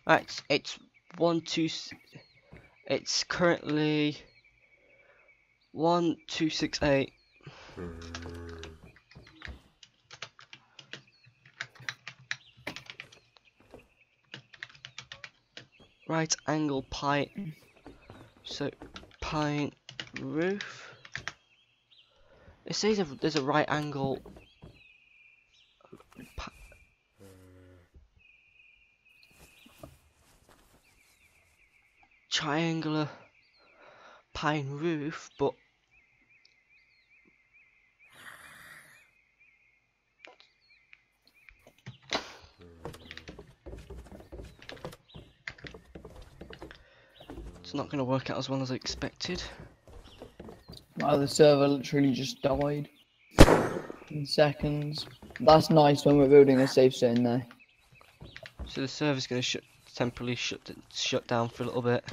Right, it's it's currently 1268. Right angle pine. So pine roof. It says there's a right angle. Triangular pine roof, but it's not going to work out as well as I expected. Wow, the server literally just died in seconds. That's nice when we're building a safe zone there. So the server's going to temporarily shut down for a little bit.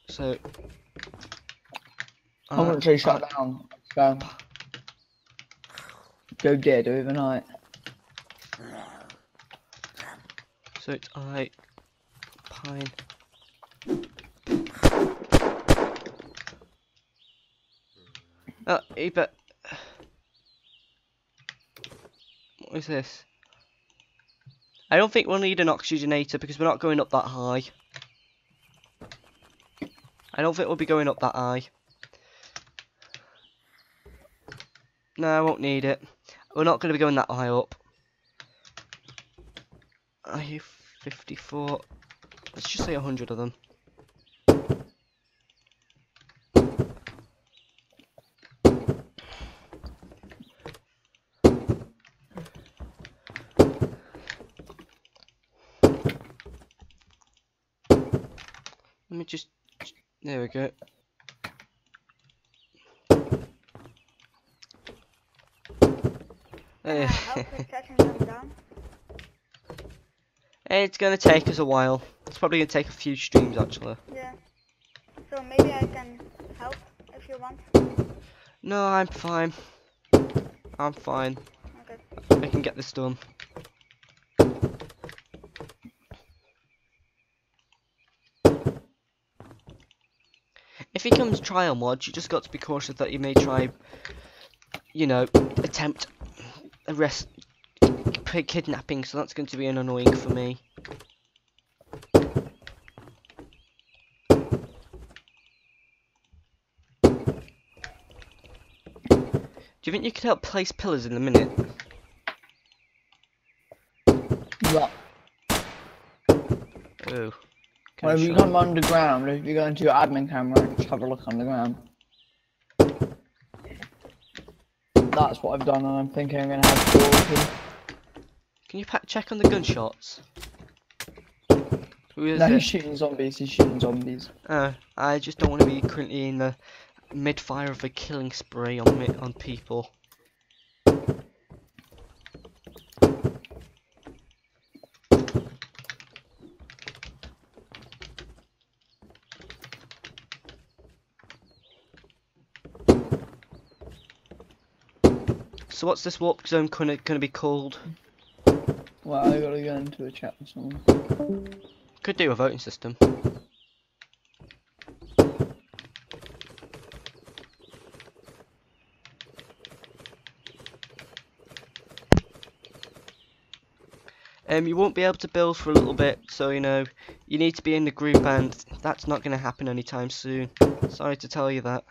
So I'm gonna try shut down. Go dead overnight. So it's pine. Oh, but what is this? I don't think we'll need an oxygenator because we're not going up that high. I don't think we'll be going up that high. No, I won't need it. We're not going to be going that high up. I have 54. Let's just say 100 of them. Let me just. There we go. It's gonna take us a while. It's probably gonna take a few streams actually. Yeah. So maybe I can help if you want. No, I'm fine. I'm fine. Okay. I can get this done. If he comes trial mod, you just got to be cautious that he may try, you know, attempt arrest, kidnapping. So that's going to be an annoying for me. Do you think you could help place pillars in a minute? Yeah. Oh. Well, if you come underground, if you go into your admin camera, just have a look underground. That's what I've done, and I'm thinking I'm gonna have 4 of them. Can you check on the gunshots? Who is No, it? he's shooting zombies. He's shooting zombies. I just don't want to be currently in the mid-fire of a killing spree on people. So what's this warp zone gonna be called? Well, I gotta go into a chat with someone. Could do a voting system. You won't be able to build for a little bit, so you know, you need to be in the group, and that's not going to happen anytime soon. Sorry to tell you that.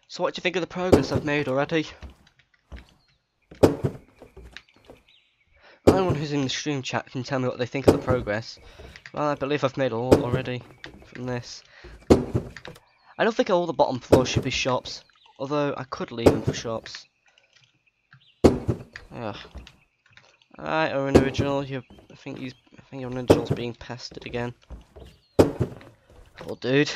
So what do you think of the progress I've made already? Anyone who's in the stream chat can tell me what they think of the progress. Well, I believe I've made a lot already from this. I don't think all the bottom floors should be shops, although I could leave them for shops. Ugh. Alright, our original, I think your original's being pestered again. Poor dude.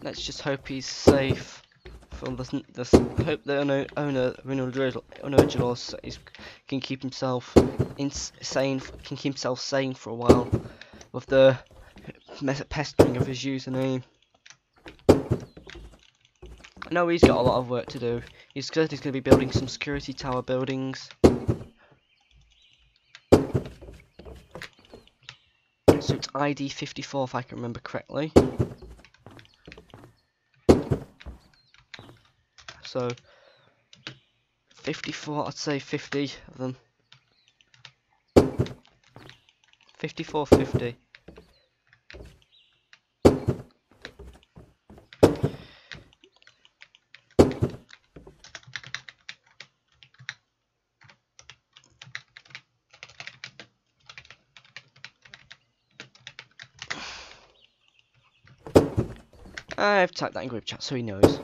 Let's just hope he's safe from this. Hope the owner can keep himself sane for a while with the pestering of his username. I know he's got a lot of work to do. He said he's going to be building some security tower buildings. So it's ID 54 if I can remember correctly. So 54, I'd say 50 of them. 54, 50. I've typed that in group chat so he knows.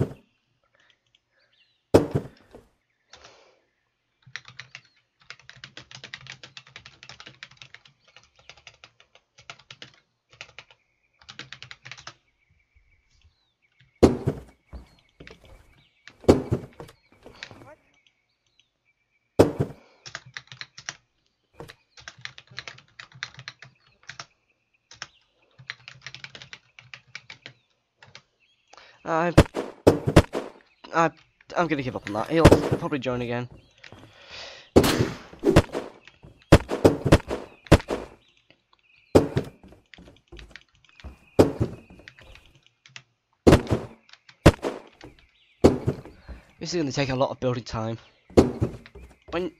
I'm gonna give up on that. He'll probably join again. This is gonna take a lot of building time. When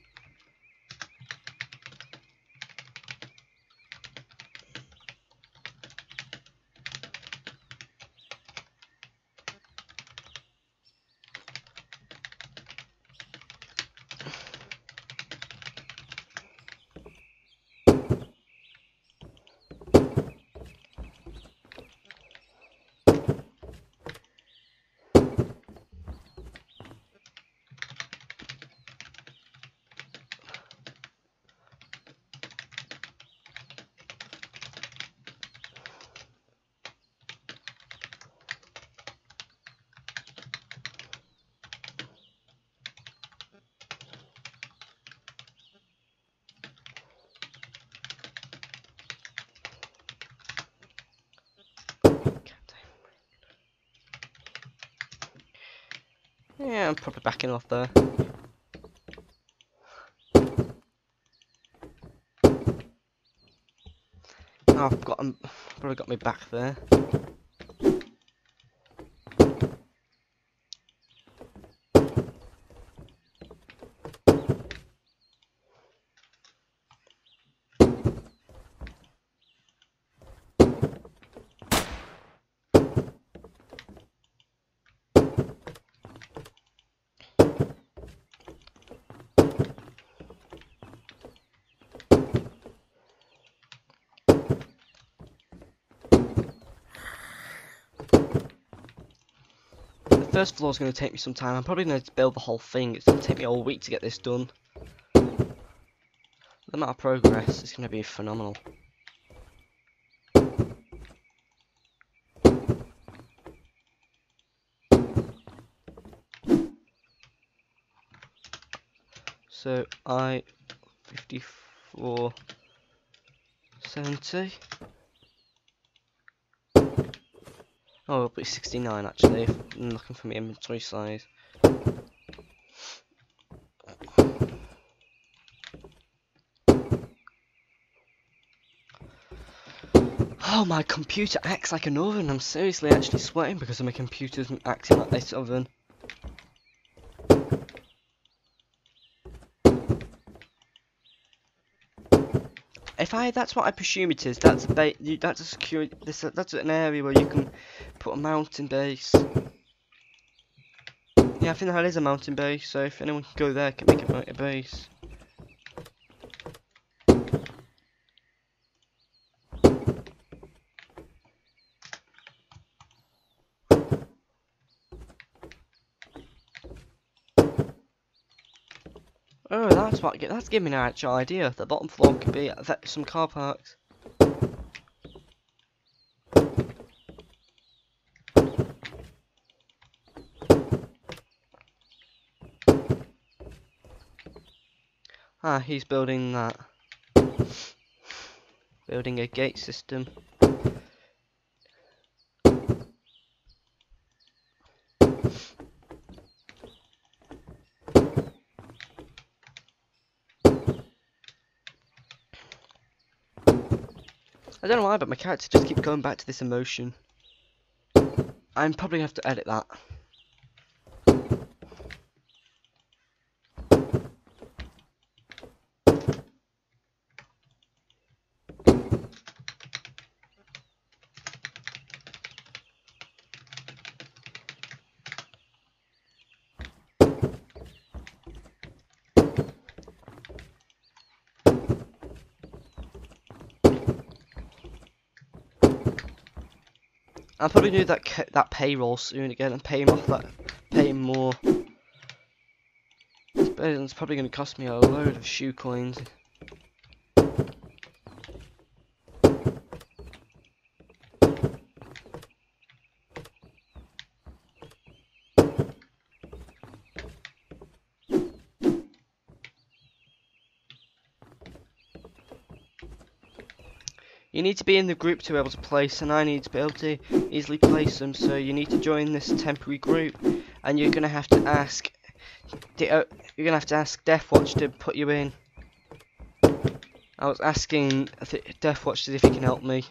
yeah, I'm probably backing off there. Oh, I've got probably got me back there. first floor is going to take me some time. I'm probably going to build the whole thing. It's going to take me all week to get this done. The amount of progress is going to be phenomenal. So I-5470. Oh, it'll be 69 actually, if I'm looking for my inventory size. Oh, my computer acts like an oven. I'm seriously actually sweating because my computer's acting like this oven. That's what I presume it is. That's a security. That's an area where you can put a mountain base. Yeah, I think that is a mountain base. So if anyone can go there, can make a base. Oh, that's giving me an actual idea. The bottom floor could be some car parks. Ah, he's building that. Building a gate system. I don't know why, but my character just keeps going back to this emotion. I'm probably going to have to edit that. I'll probably do that payroll soon again and pay him more. It's probably going to cost me a load of shoe coins. You need to be in the group to be able to place, and I need to be able to easily place them. So you need to join this temporary group, and you're gonna have to ask. You're gonna have to ask Deathwatch to put you in. I was asking Deathwatch if he can help me.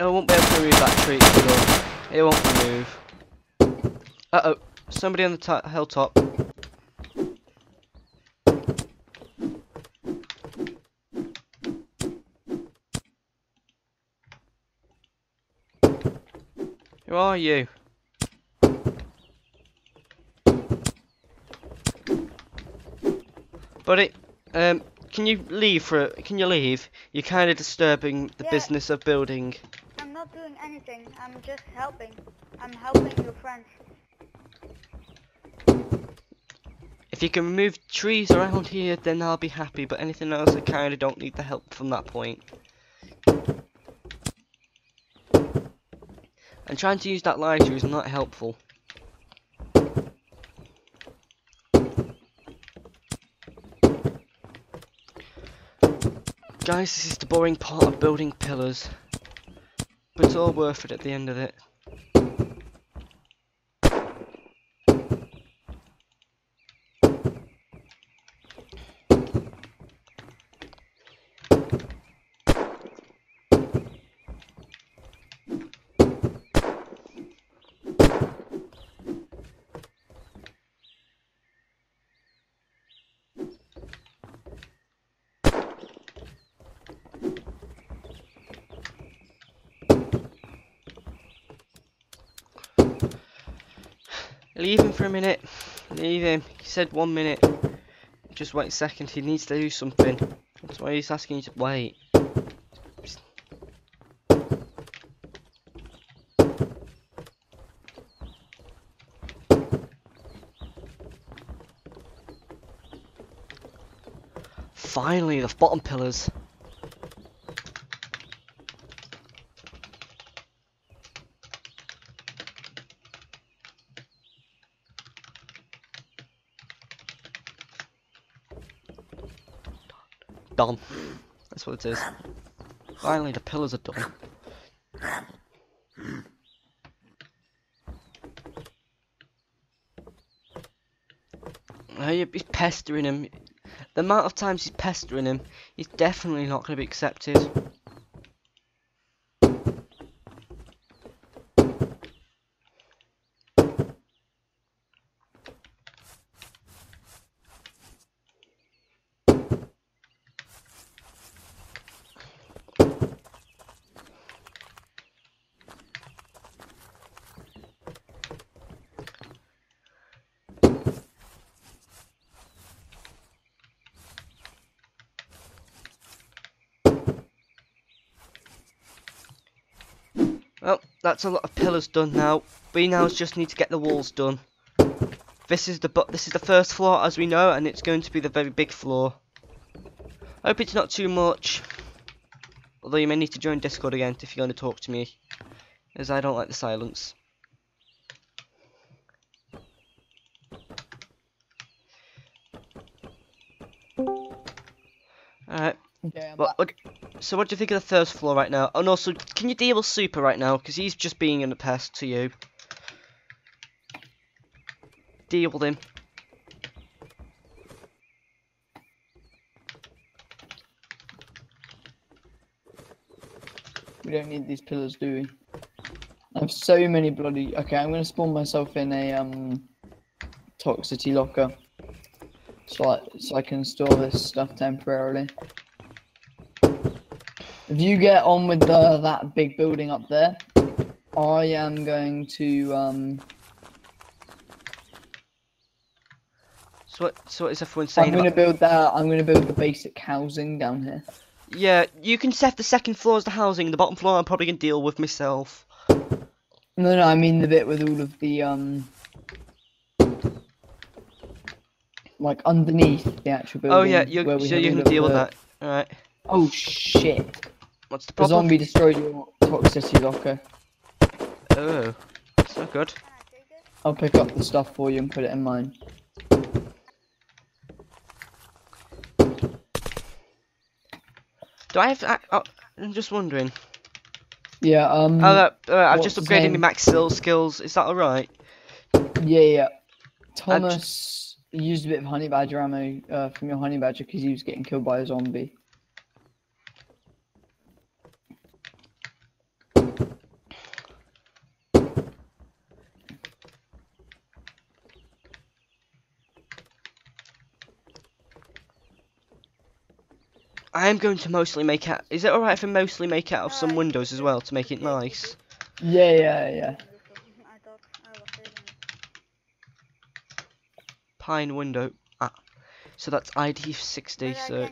I won't be able to remove that tree, so it won't remove. Uh-oh, somebody on the hilltop. Who are you? Buddy, can you leave can you leave? You're kind of disturbing the business of building. I'm not doing anything. I'm just helping. I'm helping your friends. If you can remove trees around here, then I'll be happy. But anything else, I kind of don't need the help from that point. And trying to use that lighter is not helpful. Guys, this is the boring part of building pillars. But it's all worth it at the end of it. Leave him for a minute. Leave him. He said 1 minute. Just wait a second. He needs to do something. That's why he's asking you to wait. Finally, the bottom pillars. Done. That's what it is. Finally, the pillars are done. He's pestering him. The amount of times he's pestering him, he's definitely not going to be accepted. Well, that's a lot of pillars done now. We now just need to get the walls done. This is the first floor, as we know, and it's going to be the very big floor. Hope it's not too much. Although you may need to join Discord again if you're going to talk to me, as I don't like the silence. Alright. Okay, Well, okay. So what do you think of the first floor right now? And also, can you deal with Super right now? Because he's just being a pest to you. Deal with him. We don't need these pillars, do we? I have so many bloody... Okay, I'm going to spawn myself in a toxicity locker. So I can store this stuff temporarily. If you get on with that big building up there, I am going to So what is everyone saying? I'm going to build that. I'm going to build the basic housing down here. Yeah, you can set the second floor as the housing. The bottom floor I'm probably gonna deal with myself. No, I mean the bit with all of the like underneath the actual building. Oh yeah, you're gonna deal with that. All right. Oh shit! What's the The problem? zombie destroyed your toxicity locker. Oh, that's not good. I'll pick up the stuff for you and put it in mine. Do I have? I'm just wondering. Yeah. I've just what's his upgraded my name? max skills. Is that all right? Yeah. Thomas used a bit of honey badger ammo from your honey badger because he was getting killed by a zombie. I am going to mostly make out. Is it all right if I mostly make out of some windows as well to make it nice? Yeah. Pine window. So that's ID 60. So.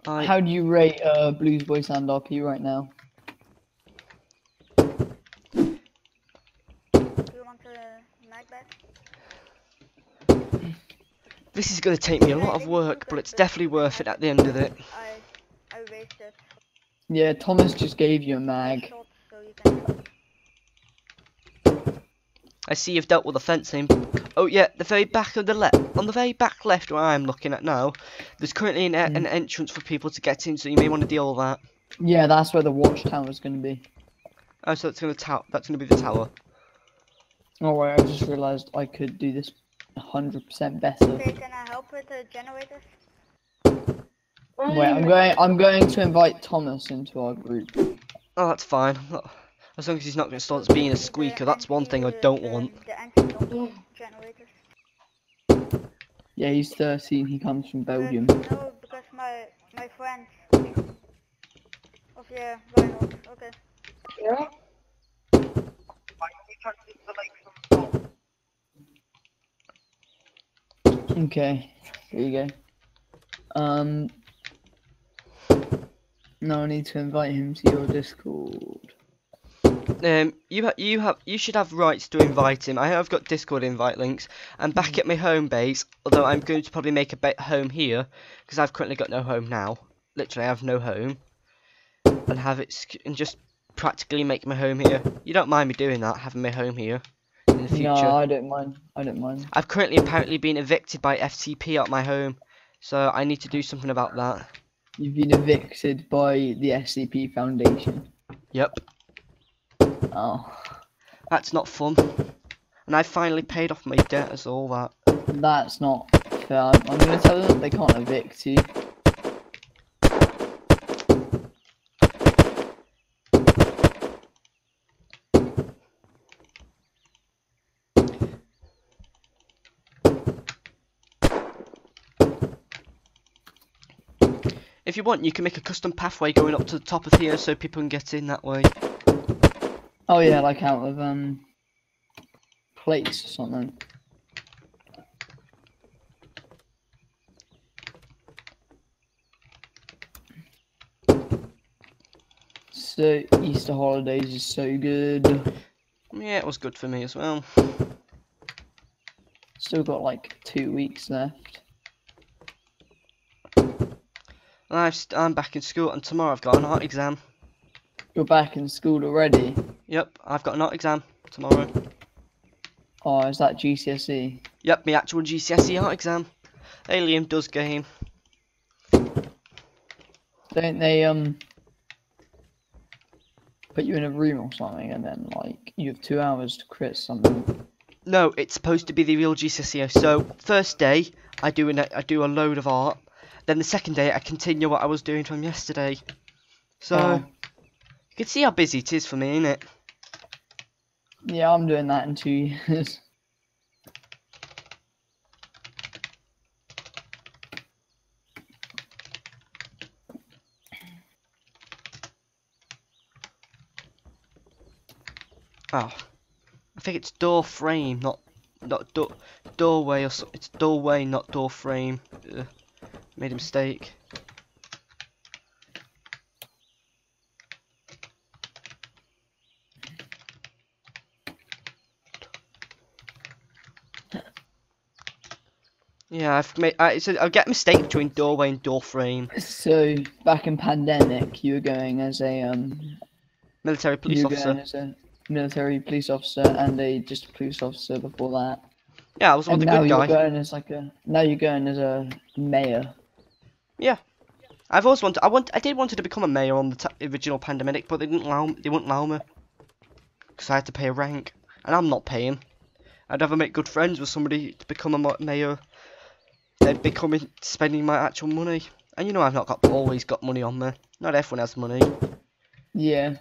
How do you rate Blues Voice and RP right now? This is going to take me a lot of work, but it's definitely worth it at the end of it. I wasted. Yeah, Thomas just gave you a mag. I see you've dealt with the fencing. Oh yeah, the very back of the left, on the very back left where I'm looking at now, there's currently an entrance for people to get in, so you may want to deal with that. Yeah, that's where the watchtower is going to be. Oh, so that's gonna be the tower. Oh wait, I just realised I could do this 100% better. Okay, can I help with the generators? Wait, I'm going to invite Thomas into our group. Oh, that's fine. As long as he's not going to start being a squeaker, that's one thing I don't want. The entrance of the generators. Yeah, he's 13. He comes from Belgium. No, because my friend. Of yeah, Reinhold. Okay. Yeah. Okay, here you go. Now I need to invite him to your Discord. You should have rights to invite him. I have got Discord invite links. I'm back at my home base, although I'm going to probably make a home here because I've currently got no home now. Literally, I have no home, and just practically make my home here. You don't mind me doing that, having my home here in the future? No, I don't mind. I don't mind. I've currently apparently been evicted by FTP at my home, so I need to do something about that. You've been evicted by the SCP Foundation. Yep. Oh. That's not fun. And I finally paid off my debt as all that. That's not fair. I'm going to tell them they can't evict you. If you want, you can make a custom pathway going up to the top of here so people can get in that way. Oh yeah, like out of plates or something. So Easter holidays is so good. Yeah, it was good for me as well. Still got like 2 weeks left. I'm back in school, and tomorrow I've got an art exam. You're back in school already? Yep, I've got an art exam tomorrow. Oh, is that GCSE? Yep, my actual GCSE art exam. Alien does game. Don't they put you in a room or something, and then like you have 2 hours to crit something? No, it's supposed to be the real GCSE. So first day I do a load of art. Then the second day I continue what I was doing from yesterday. So you can see how busy it is for me, innit? Yeah, I'm doing that in 2 years. Oh, I think it's door frame, not doorway or so. It's doorway, not door frame. Made a mistake. Yeah, I'll get a mistake between doorway and door frame. So back in pandemic, you were going as a Military police officer. Going as a military police officer and just a police officer before that. Yeah, I was one of the good guys. Now you're going as a mayor. Yeah, I've always wanted. I did want to become a mayor on the original pandemic, but they wouldn't allow me because I had to pay a rank, and I'm not paying. I'd rather make good friends with somebody to become a mayor. They'd be spending my actual money, and you know I've not always got money on me. Not everyone has money. Yeah.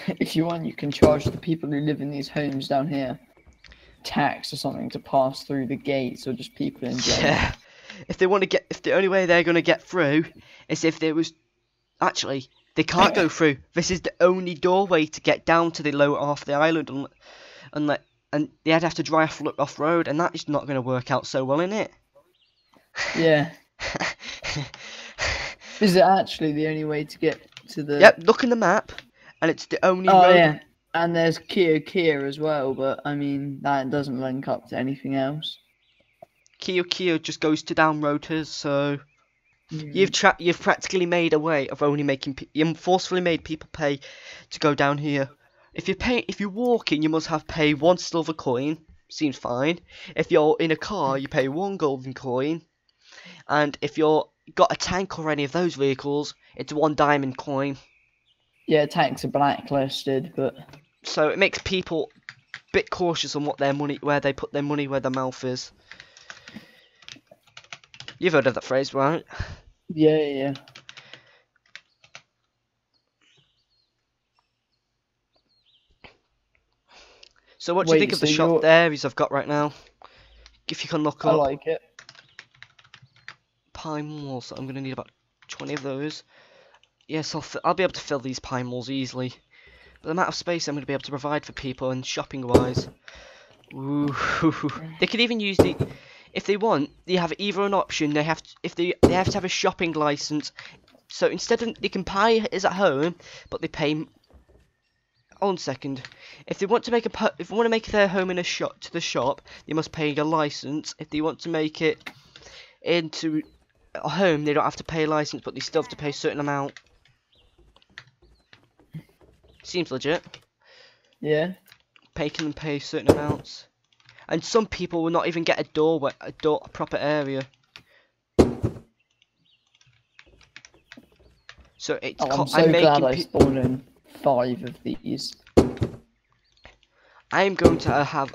If you want, you can charge the people who live in these homes down here tax or something to pass through the gates, or just people in general. Yeah. If the only way they're gonna get through is if there was, actually, they can't go through. This is the only doorway to get down to the lower half of the island, and they'd have to drive off road, and that is not gonna work out so well, innit? Yeah. Is it actually the only way to get to the? Yep. Look in the map, and it's the only road. Oh yeah. And there's Kia as well, but I mean that doesn't link up to anything else. Kia just goes to down rotors, so You've practically made a way of only making you forcefully made people pay to go down here. If you're walking, you must have pay 1 silver coin. Seems fine. If you're in a car, you pay 1 golden coin. And if you're got a tank or any of those vehicles, it's 1 diamond coin. Yeah, tanks are blacklisted, but so it makes people a bit cautious on where they put their money where their mouth is. You've heard of that phrase, right? Yeah. So what do you think of the shop areas I've got right now? If you can look up. I like it. Pine malls. I'm going to need about 20 of those. Yes, I'll be able to fill these pine malls easily. But the amount of space I'm going to be able to provide for people and shopping wise. Ooh. They could even use the... If they want, they have either an option. They have to have a shopping license. So instead of they can buy is at home, but they pay. Hold on a second. If they want to make their home in a shop to the shop, they must pay a license. If they want to make it into a home, they don't have to pay a license, but they still have to pay a certain amount. Seems legit. Yeah. Can pay certain amounts. And some people will not even get a proper area. So it's. I'm so glad I spawned in 5 of these. I am going to have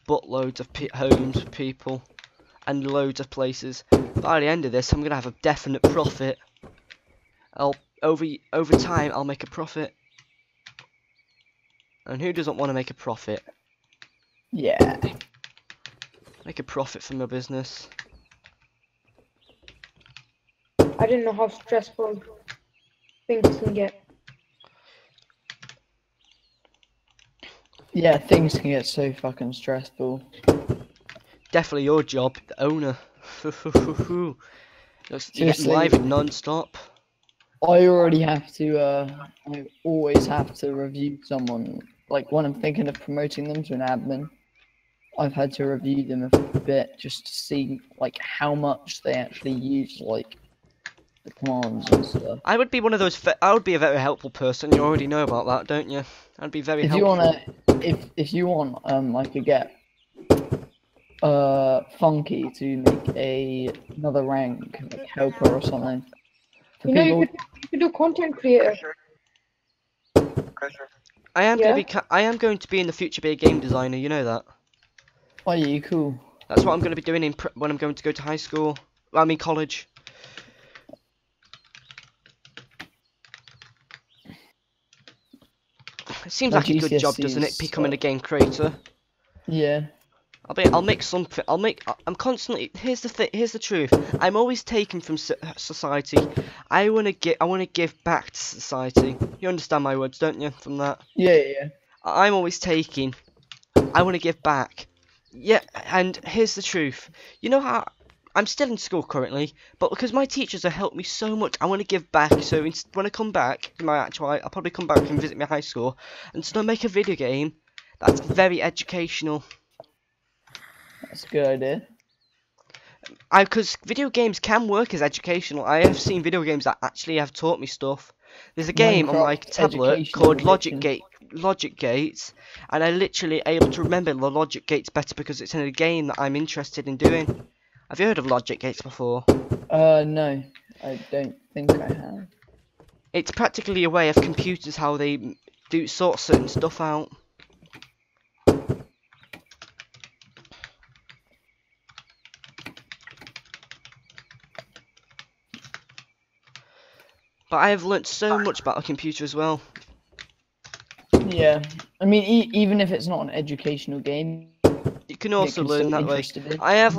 buttloads of homes for people, and loads of places. By the end of this, I'm going to have a definite profit. Over time, I'll make a profit. And who doesn't want to make a profit? Yeah. Make a profit from your business. I didn't know how stressful things can get. Yeah, things can get so fucking stressful. Definitely your job, the owner. You get live non-stop. I already have to, I always have to review someone. Like, when I'm thinking of promoting them to an admin, I've had to review them a bit just to see, like, how much they actually use, like, the commands and stuff. I would be one of those. I would be a very helpful person. You already know about that, don't you? I'd be very helpful. If you want, I could get Funky to make another rank, like helper or something. You know, you could do content creator. I am going to be in the future be a game designer. You know that. Oh, yeah, cool. That's what I'm going to be doing when I'm going to go to high school. Well, I mean college. It seems like a good job, doesn't it? Becoming a game creator. Yeah. I'll make something. I'm constantly. Here's the truth. I'm always taking from society. I wanna give back to society. You understand my words, don't you? From that. Yeah. I'm always taking. I wanna give back. Yeah, and here's the truth. You know how I'm still in school currently, but because my teachers have helped me so much, I want to give back. So when I come back to my actual, I'll probably come back and visit my high school, and so I'll make a video game that's very educational. That's a good idea. Because video games can work as educational. I have seen video games that actually have taught me stuff. There's a game on my tablet called Logic Gates, and I literally able to remember the Logic Gates better because it's in a game that I'm interested in doing. Have you heard of Logic Gates before? No, I don't think I have. It's practically a way of computers how they sort certain stuff out. But I have learnt so much about a computer as well. Yeah, I mean, even if it's not an educational game, you can also learn that way. I have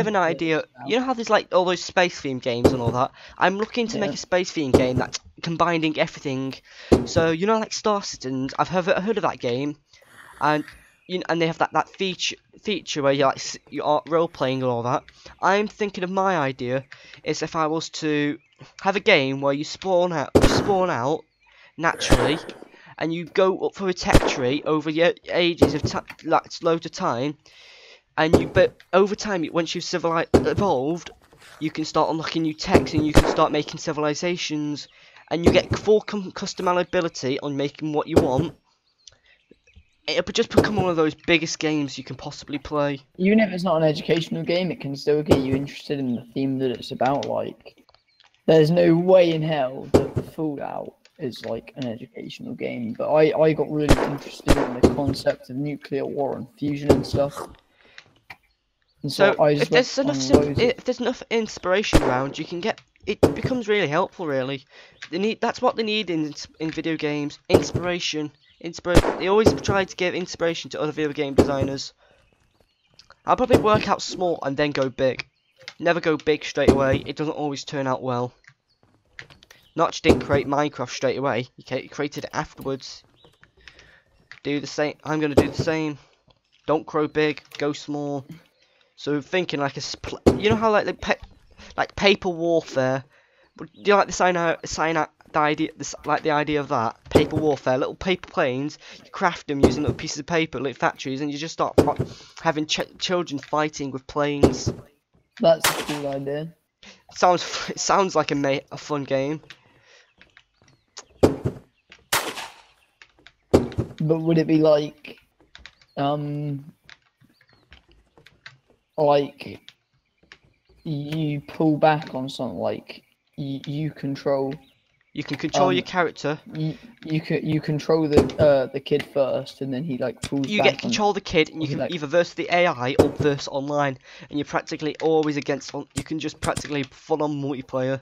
an idea. You know how there's like all those space themed games and all that. I'm looking to make a space themed game that's combining everything. So you know, like Star Citizens. I've heard of that game, and they have that feature where you are role playing and all that. I'm thinking of my idea is if I was to have a game where you spawn out naturally, and you go up for a tech tree over the ages of loads of time, and but over time, once you've evolved, you can start unlocking new techs and you can start making civilizations, and you get full customizability on making what you want. It'll just become one of those biggest games you can possibly play. Even if it's not an educational game, it can still get you interested in the theme that it's about. Like, there's no way in hell that Fallout is like an educational game, but I got really interested in the concept of nuclear war and fusion and stuff. And so I just if there's enough inspiration around, you can get it becomes really helpful. Really, that's what they need in video games. Inspiration. They always try to give inspiration to other video game designers. I'll probably work out small and then go big. Never go big straight away. It doesn't always turn out well. Notch didn't create Minecraft straight away. He created it afterwards. Do the same. I'm gonna do the same. Don't grow big. Go small. So thinking like you know how like paper warfare. Do you like the idea of that paper warfare? Little paper planes. You craft them using little pieces of paper, like factories, and you just start having children fighting with planes. That's a cool idea. It sounds like a fun game. But would it be like you pull back on something, like you control? You can control your character. You control the kid first, and then he like pulls back. You get control the kid, and you can either verse the AI or verse online, and you're practically always against. You can just practically full on multiplayer.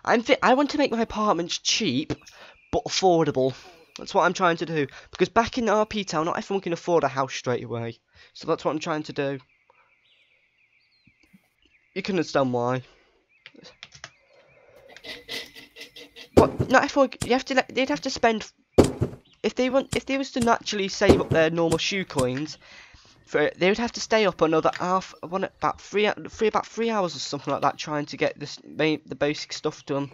I want to make my apartments cheap, but affordable. That's what I'm trying to do. Because back in RP Town, not everyone can afford a house straight away. So that's what I'm trying to do. You can understand why. But not everyone. They'd have to spend. If they was to naturally save up their normal shoe coins, they would have to stay up another about 3 hours or something like that, trying to get the basic stuff done,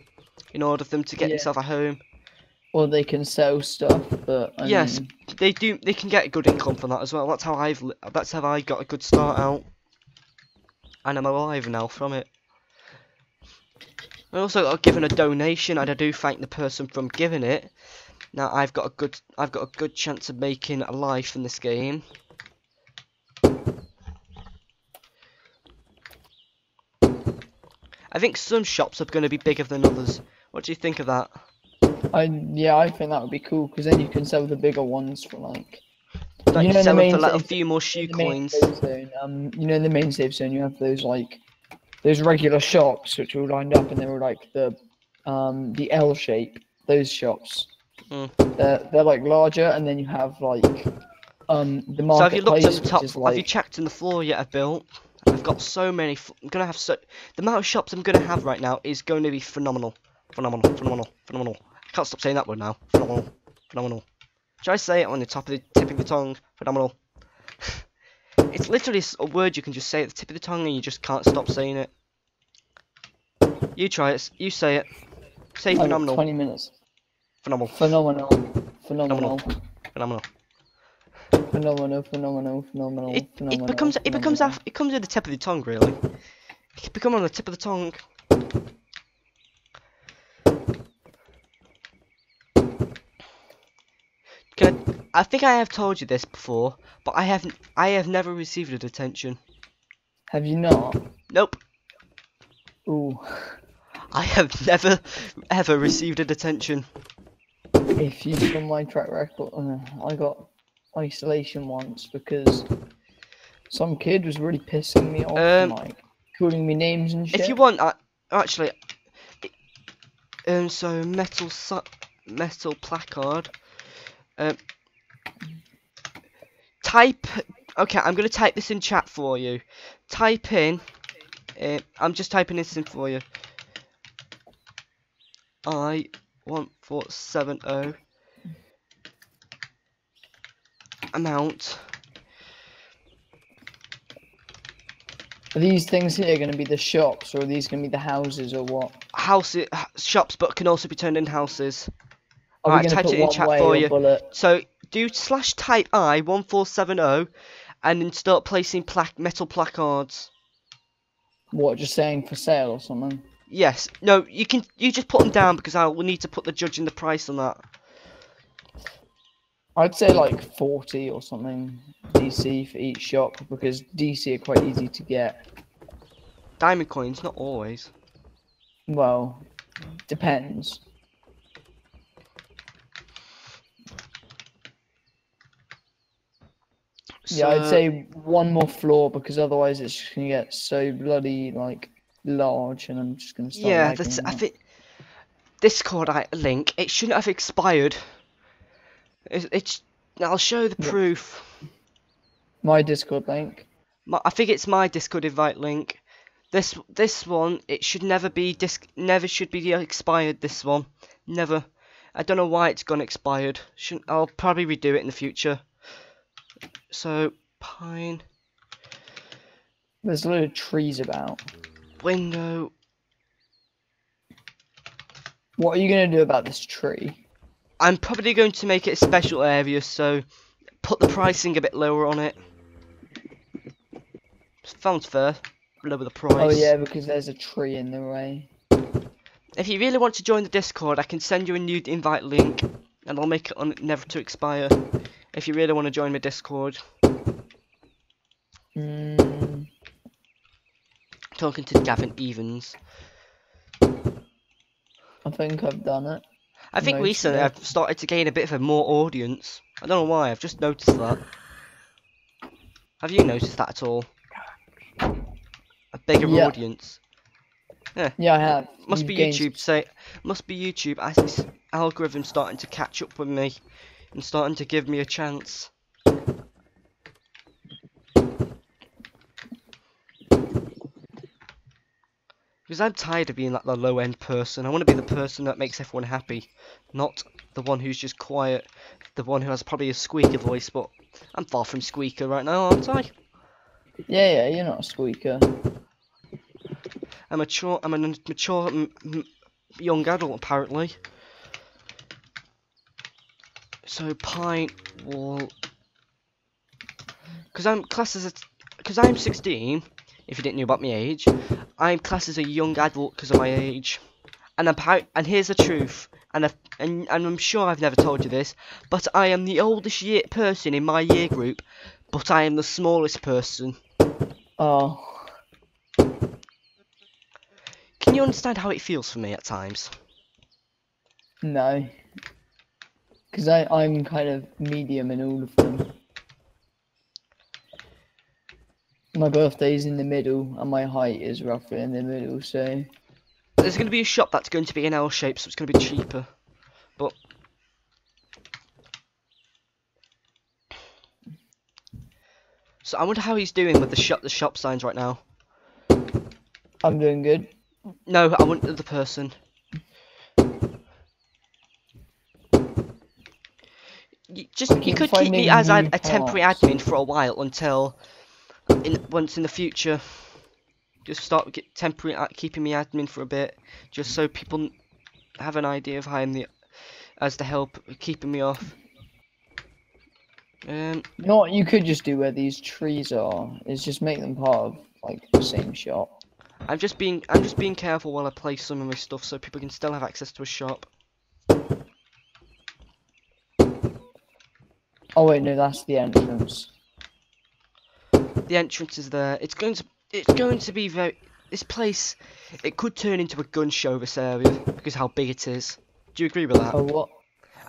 in order for them to get themselves a home. Or they can sell stuff, but yes, they do. They can get a good income from that as well. That's how I got a good start out, and I'm alive now from it. I also got given a donation, and I do thank the person from giving it. Now I've got a good chance of making a life in this game. I think some shops are going to be bigger than others. What do you think of that? I think that would be cool, because then you can sell the bigger ones for like you know, sell them for like a few more shoe coins. You know, in the main save zone, you have those regular shops which are all lined up, and they're like the L shape. Those shops, they're like larger, and then you have like the marketplace. So have you looked at the top? Have you checked in the floor yet? I've built. I've got so many. I'm gonna have the amount of shops I'm gonna have right now is going to be phenomenal. Phenomenal. I can't stop saying that word now. Phenomenal. Should I say it on the tip of the tongue? Phenomenal. It's literally a word you can just say at the tip of the tongue, and you just can't stop saying it. You try it. You say it. Say phenomenal. 20 minutes. Phenomenal. It comes at the tip of the tongue, really. It becomes on the tip of the tongue. I think I have told you this before, but I have never received a detention. Have you not? Nope. Ooh. I have never ever received a detention. If you saw my track record, I got isolation once because some kid was really pissing me off, like calling me names and shit. If you want, actually, so metal placard. Type. Okay, I'm gonna type this in chat for you. Type in. I'm just typing this in for you. I1470 amount. Are these things here going to be the shops, or are these going to be the houses, or what? Shops, but can also be turned in houses. Are we Alright, gonna typed put it in one chat way for or you. bullet? So do /type I1470 and then start placing metal placards. What, just saying for sale or something? Yes. No, you just put them down because I will need to put the judge in the price on that. I'd say like 40 or something DC for each shop because DC are quite easy to get. Diamond coins, not always. Well, depends. Yeah, I'd say one more floor because otherwise it's just gonna get so bloody like large, and I'm just gonna start. Yeah, I think Discord link. It shouldn't have expired. I'll show the proof. My Discord link. I think it's my Discord invite link. This one, it should never should be expired. This one, never. I don't know why it's gone expired. I'll probably redo it in the future. So pine. There's a load of trees about. Window. What are you gonna do about this tree? I'm probably going to make it a special area, so put the pricing a bit lower on it. Sounds fair. Lower the price. Oh yeah, because there's a tree in the way. If you really want to join the Discord, I can send you a new invite link, and I'll make it on never to expire. If you really want to join my Discord. Talking to Gavin Evans. I think I've done it. I think recently I've started to gain a bit of a more audience. I don't know why, I've just noticed that. Have you noticed that at all? A bigger audience? Yeah, I have. Must be YouTube. Must be YouTube. As this algorithm starting to catch up with me and starting to give me a chance. Because I'm tired of being like the low end person. I want to be the person that makes everyone happy, not the one who's just quiet, the one who has probably a squeaker voice. But I'm far from squeaker right now, aren't I? Yeah, you're not a squeaker. I'm a mature young adult apparently. So pine wall. Because I'm 16. If you didn't know about my age, I'm classed as a young adult because of my age. And here's the truth. And I'm sure I've never told you this, but I am the oldest person in my year group, but I am the smallest person. Oh. Can you understand how it feels for me at times? No. Because I'm kind of medium in all of them. My birthday's in the middle, and my height is roughly in the middle, so... There's going to be a shop that's going to be in L shape, so it's going to be cheaper. But... So I wonder how he's doing with the shop signs right now. I'm doing good. No, I want the other person. You could keep me as a temporary admin for a while until once in the future. Just start keeping me admin for a bit, just so people have an idea of how I'm as the help keeping me off. You know what you could just do where these trees are is just make them part of like the same shop. I'm just being careful while I place some of my stuff so people can still have access to a shop. Oh wait, no, that's the entrance. The entrance is there. It's going to be this place. It could turn into a gun show, this area, because how big it is. Do you agree with that? Oh what?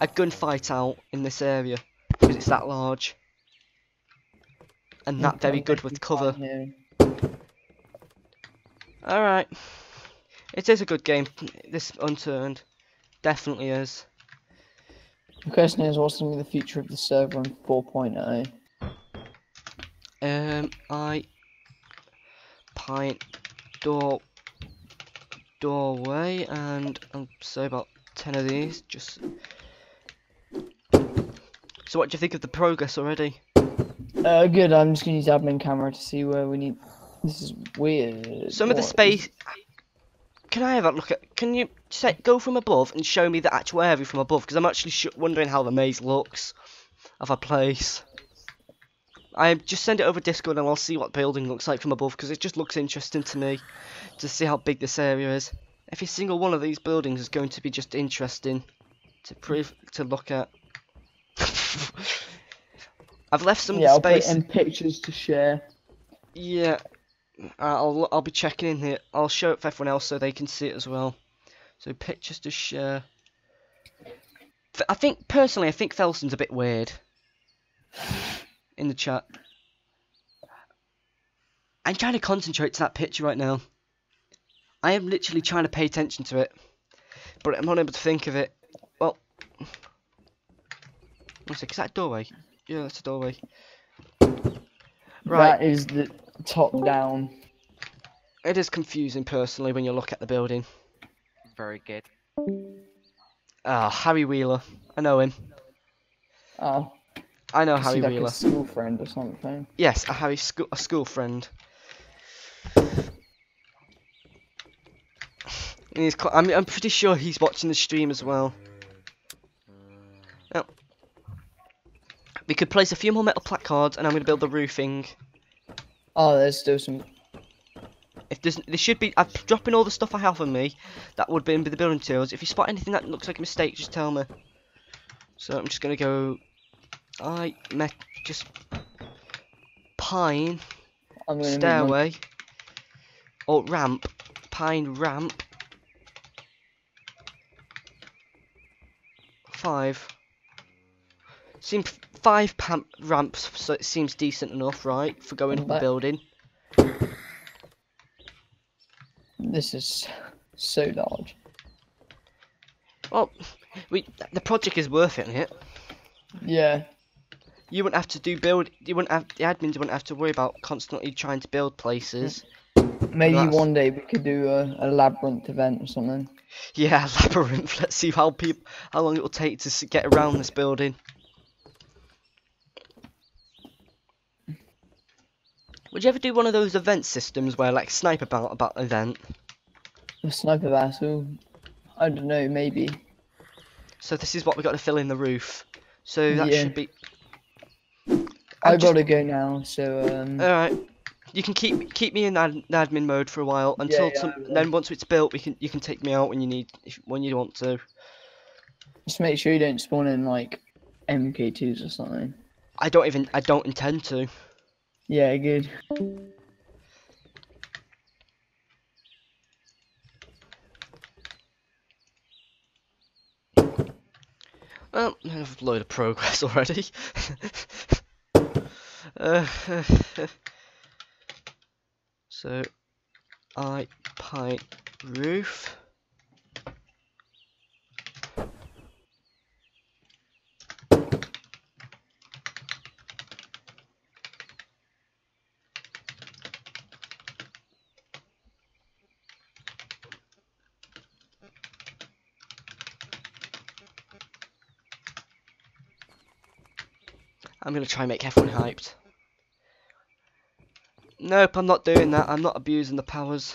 A gunfight out in this area because it's that large and that very good with cover. Alright. It is a good game, this Unturned. Definitely is. The question is, what's going to be the future of the server in 4.0? Pint doorway, and I'll say about 10 of these. Just. So what do you think of the progress already? Good. I'm just going to use admin camera to see where we need. This is weird. Some of the space. can I have a look at? Can you go from above and show me the actual area from above? Because I'm actually wondering how the maze looks of a place. I just send it over Discord and I'll see what building looks like from above because it just looks interesting to me to see how big this area is. Every single one of these buildings is going to be just interesting to look at. I've left some I'll space. put it in pictures to share. Yeah, I'll be checking in here. I'll show it for everyone else so they can see it as well. So pictures to share. I think personally, I think Felson's a bit weird. In the chat. I'm trying to concentrate to that picture right now. I am literally trying to pay attention to it, but I'm not able to think of it. Well, one sec, is that a doorway? Yeah, that's a doorway. Right. That is the top down. It is confusing personally when you look at the building. Very good. Ah, Harry Wheeler. I know him. Oh. I know Is Harry he like Wheeler. a school friend or something? Yes, a school friend. I'm pretty sure he's watching the stream as well. Now, we could place a few more metal placards, and I'm going to build the roofing. Oh, there's still some. If there should be. I'm dropping all the stuff I have on me. That would be in the building materials. If you spot anything that looks like a mistake, just tell me. So I'm just going to go. Just pine stairway or ramp, pine ramp. 5. Seems 5 ramps, so it seems decent enough, right, for going up a building. This is so large. Well, the project is worth it, isn't it? Yeah. You wouldn't have to the admins wouldn't have to worry about constantly trying to build places. Maybe one day we could do a labyrinth event or something. Yeah, labyrinth. Let's see how long it will take to get around this building. Would you ever do one of those event systems where like sniper about an event? A sniper battle? I don't know, maybe. So this is what we got to fill in the roof. So that should be. I gotta go now. So Alright. You can keep me in admin mode for a while until then. Once it's built, you can take me out when you want to. Just make sure you don't spawn in like MK2s or something. I don't intend to. Yeah, good. Well, I have a load of progress already. So, pipe roof. I'm gonna try and make everyone hyped. Nope, I'm not doing that. I'm not abusing the powers.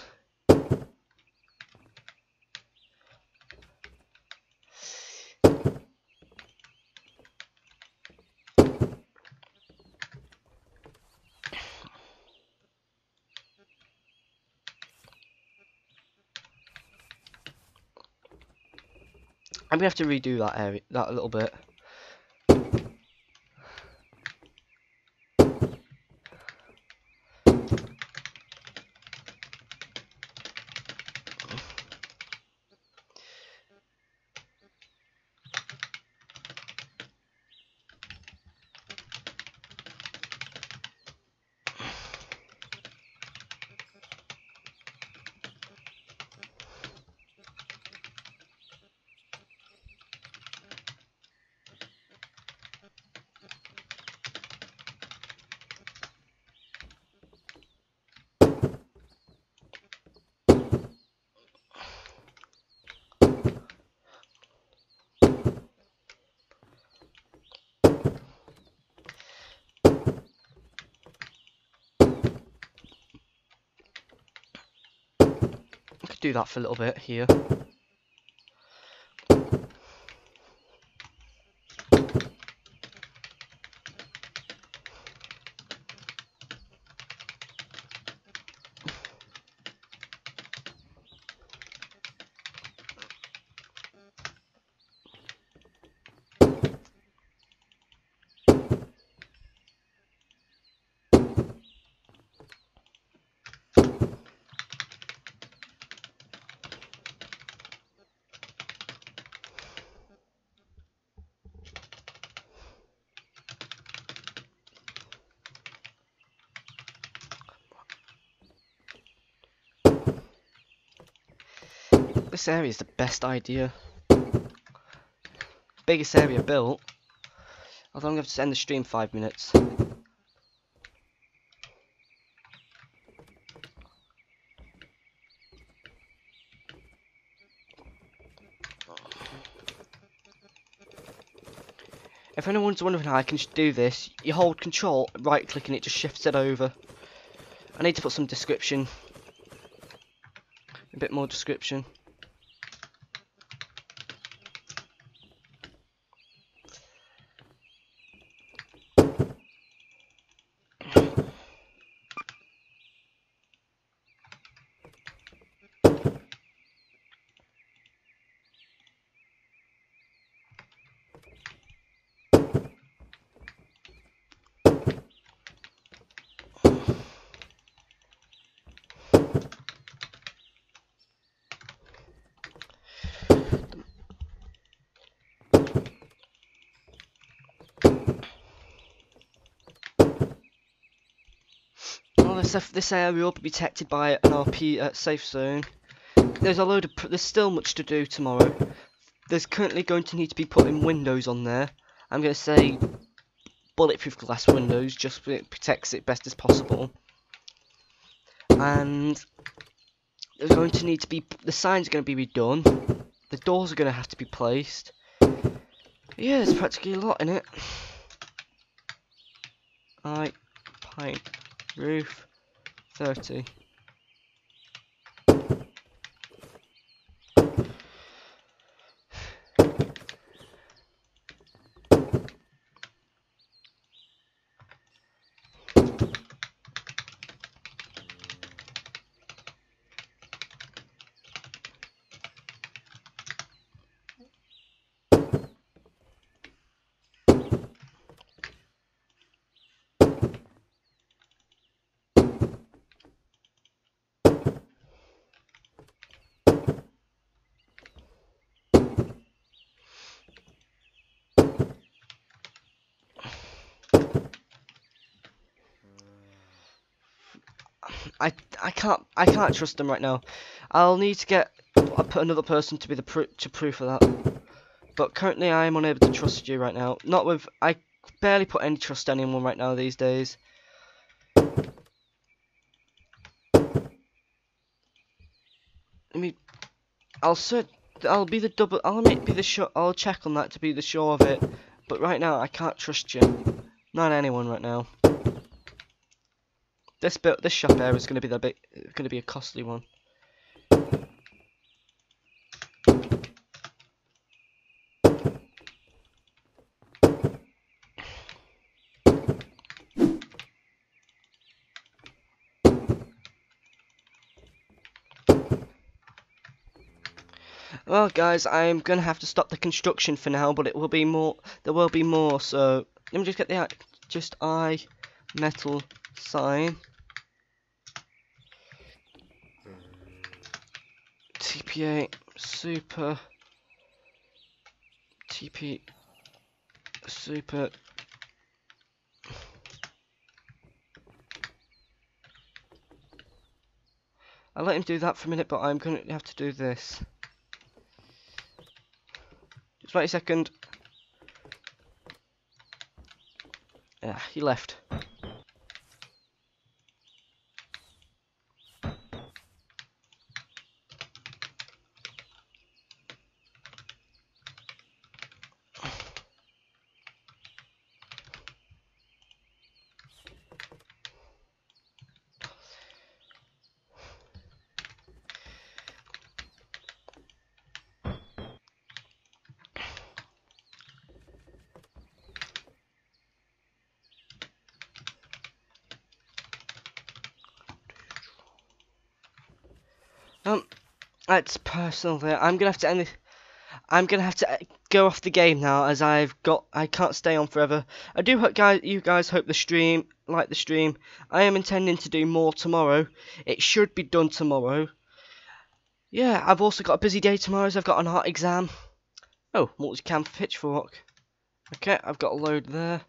I'm gonna have to redo that area, that a little bit. do that for a little bit here. This area is the best idea. Biggest area built. Although I'm going to have to end the stream 5 minutes. If anyone's wondering how I can do this, you hold control, right click and it just shifts it over. I need to put some description. A bit more description. This area will be protected by an RP safe zone. There's still much to do tomorrow. There's currently going to need to be putting windows on there. I'm going to say bulletproof glass windows, just so it protects it best as possible. And there's going to need to be, the signs are going to be redone. The doors are going to have to be placed. Yeah, there's practically a lot in it. Pipe, roof, 30. I can't trust them right now. I'll need to put another person to be the proof of that. But currently I am unable to trust you right now. I barely put any trust in anyone right now these days. I'll be the double. I'll check on that to be the sure of it. But right now I can't trust you. Not anyone right now. This shop area is going to be a costly one. Well, guys, I'm gonna have to stop the construction for now, but it will be more. There will be more. So let me just get the metal sign. TPA super. TP super. I'll let him do that for a minute, but I'm gonna have to do this. Just wait a second. Yeah, he left. That's personal there. I'm gonna have to end it. I'm gonna have to go off the game now, as I can't stay on forever. I do hope you guys hope the stream, like the stream. I am intending to do more tomorrow. It should be done tomorrow. Yeah, I've also got a busy day tomorrow, as I've got an art exam. Oh, multicam for Pitchfork. Okay, I've got a load there.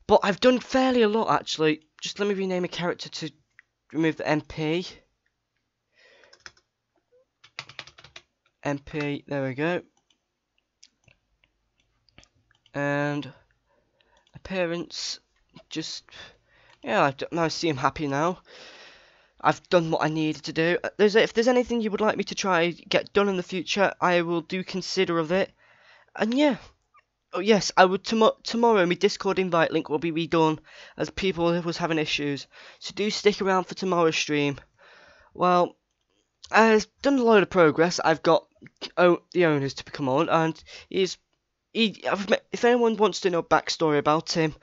But I've done fairly a lot, actually. Just let me rename a character to remove the MP. MP, there we go. And appearance, just, yeah, I see him happy now. I've done what I needed to do. If there's anything you would like me to try get done in the future, I will do consider of it. And yeah, oh yes, I would tomorrow. My Discord invite link will be redone, as people was having issues. So do stick around for tomorrow's stream. Well, I've done a load of progress. I've got the owners to come on, and if anyone wants to know backstory about him,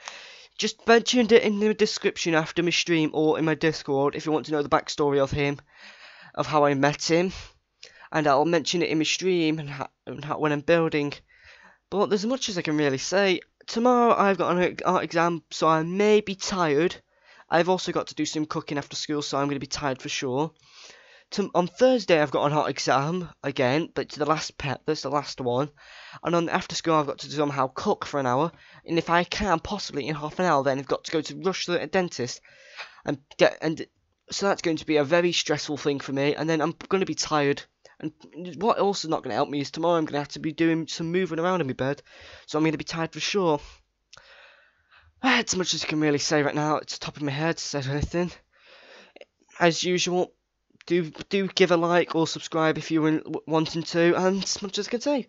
just mention it in the description after my stream or in my Discord if you want to know the backstory of him, of how I met him, and I'll mention it in my stream and how, when I'm building. But there's as much as I can really say. Tomorrow I've got an art exam, so I may be tired. I've also got to do some cooking after school, so I'm going to be tired for sure. On Thursday I've got an art exam again, but to that's the last one. And on after school I've got to somehow cook for an hour, and if I can possibly in half an hour, then I've got to go to rush to the dentist, and so that's going to be a very stressful thing for me. And then I'm going to be tired. And what also not going to help me is tomorrow I'm going to have to be doing some moving around in my bed, so I'm going to be tired for sure. That's as much as I can really say right now. It's the top of my head. Said anything. As usual. Do give a like or subscribe if you're wanting to, and as much as I can say.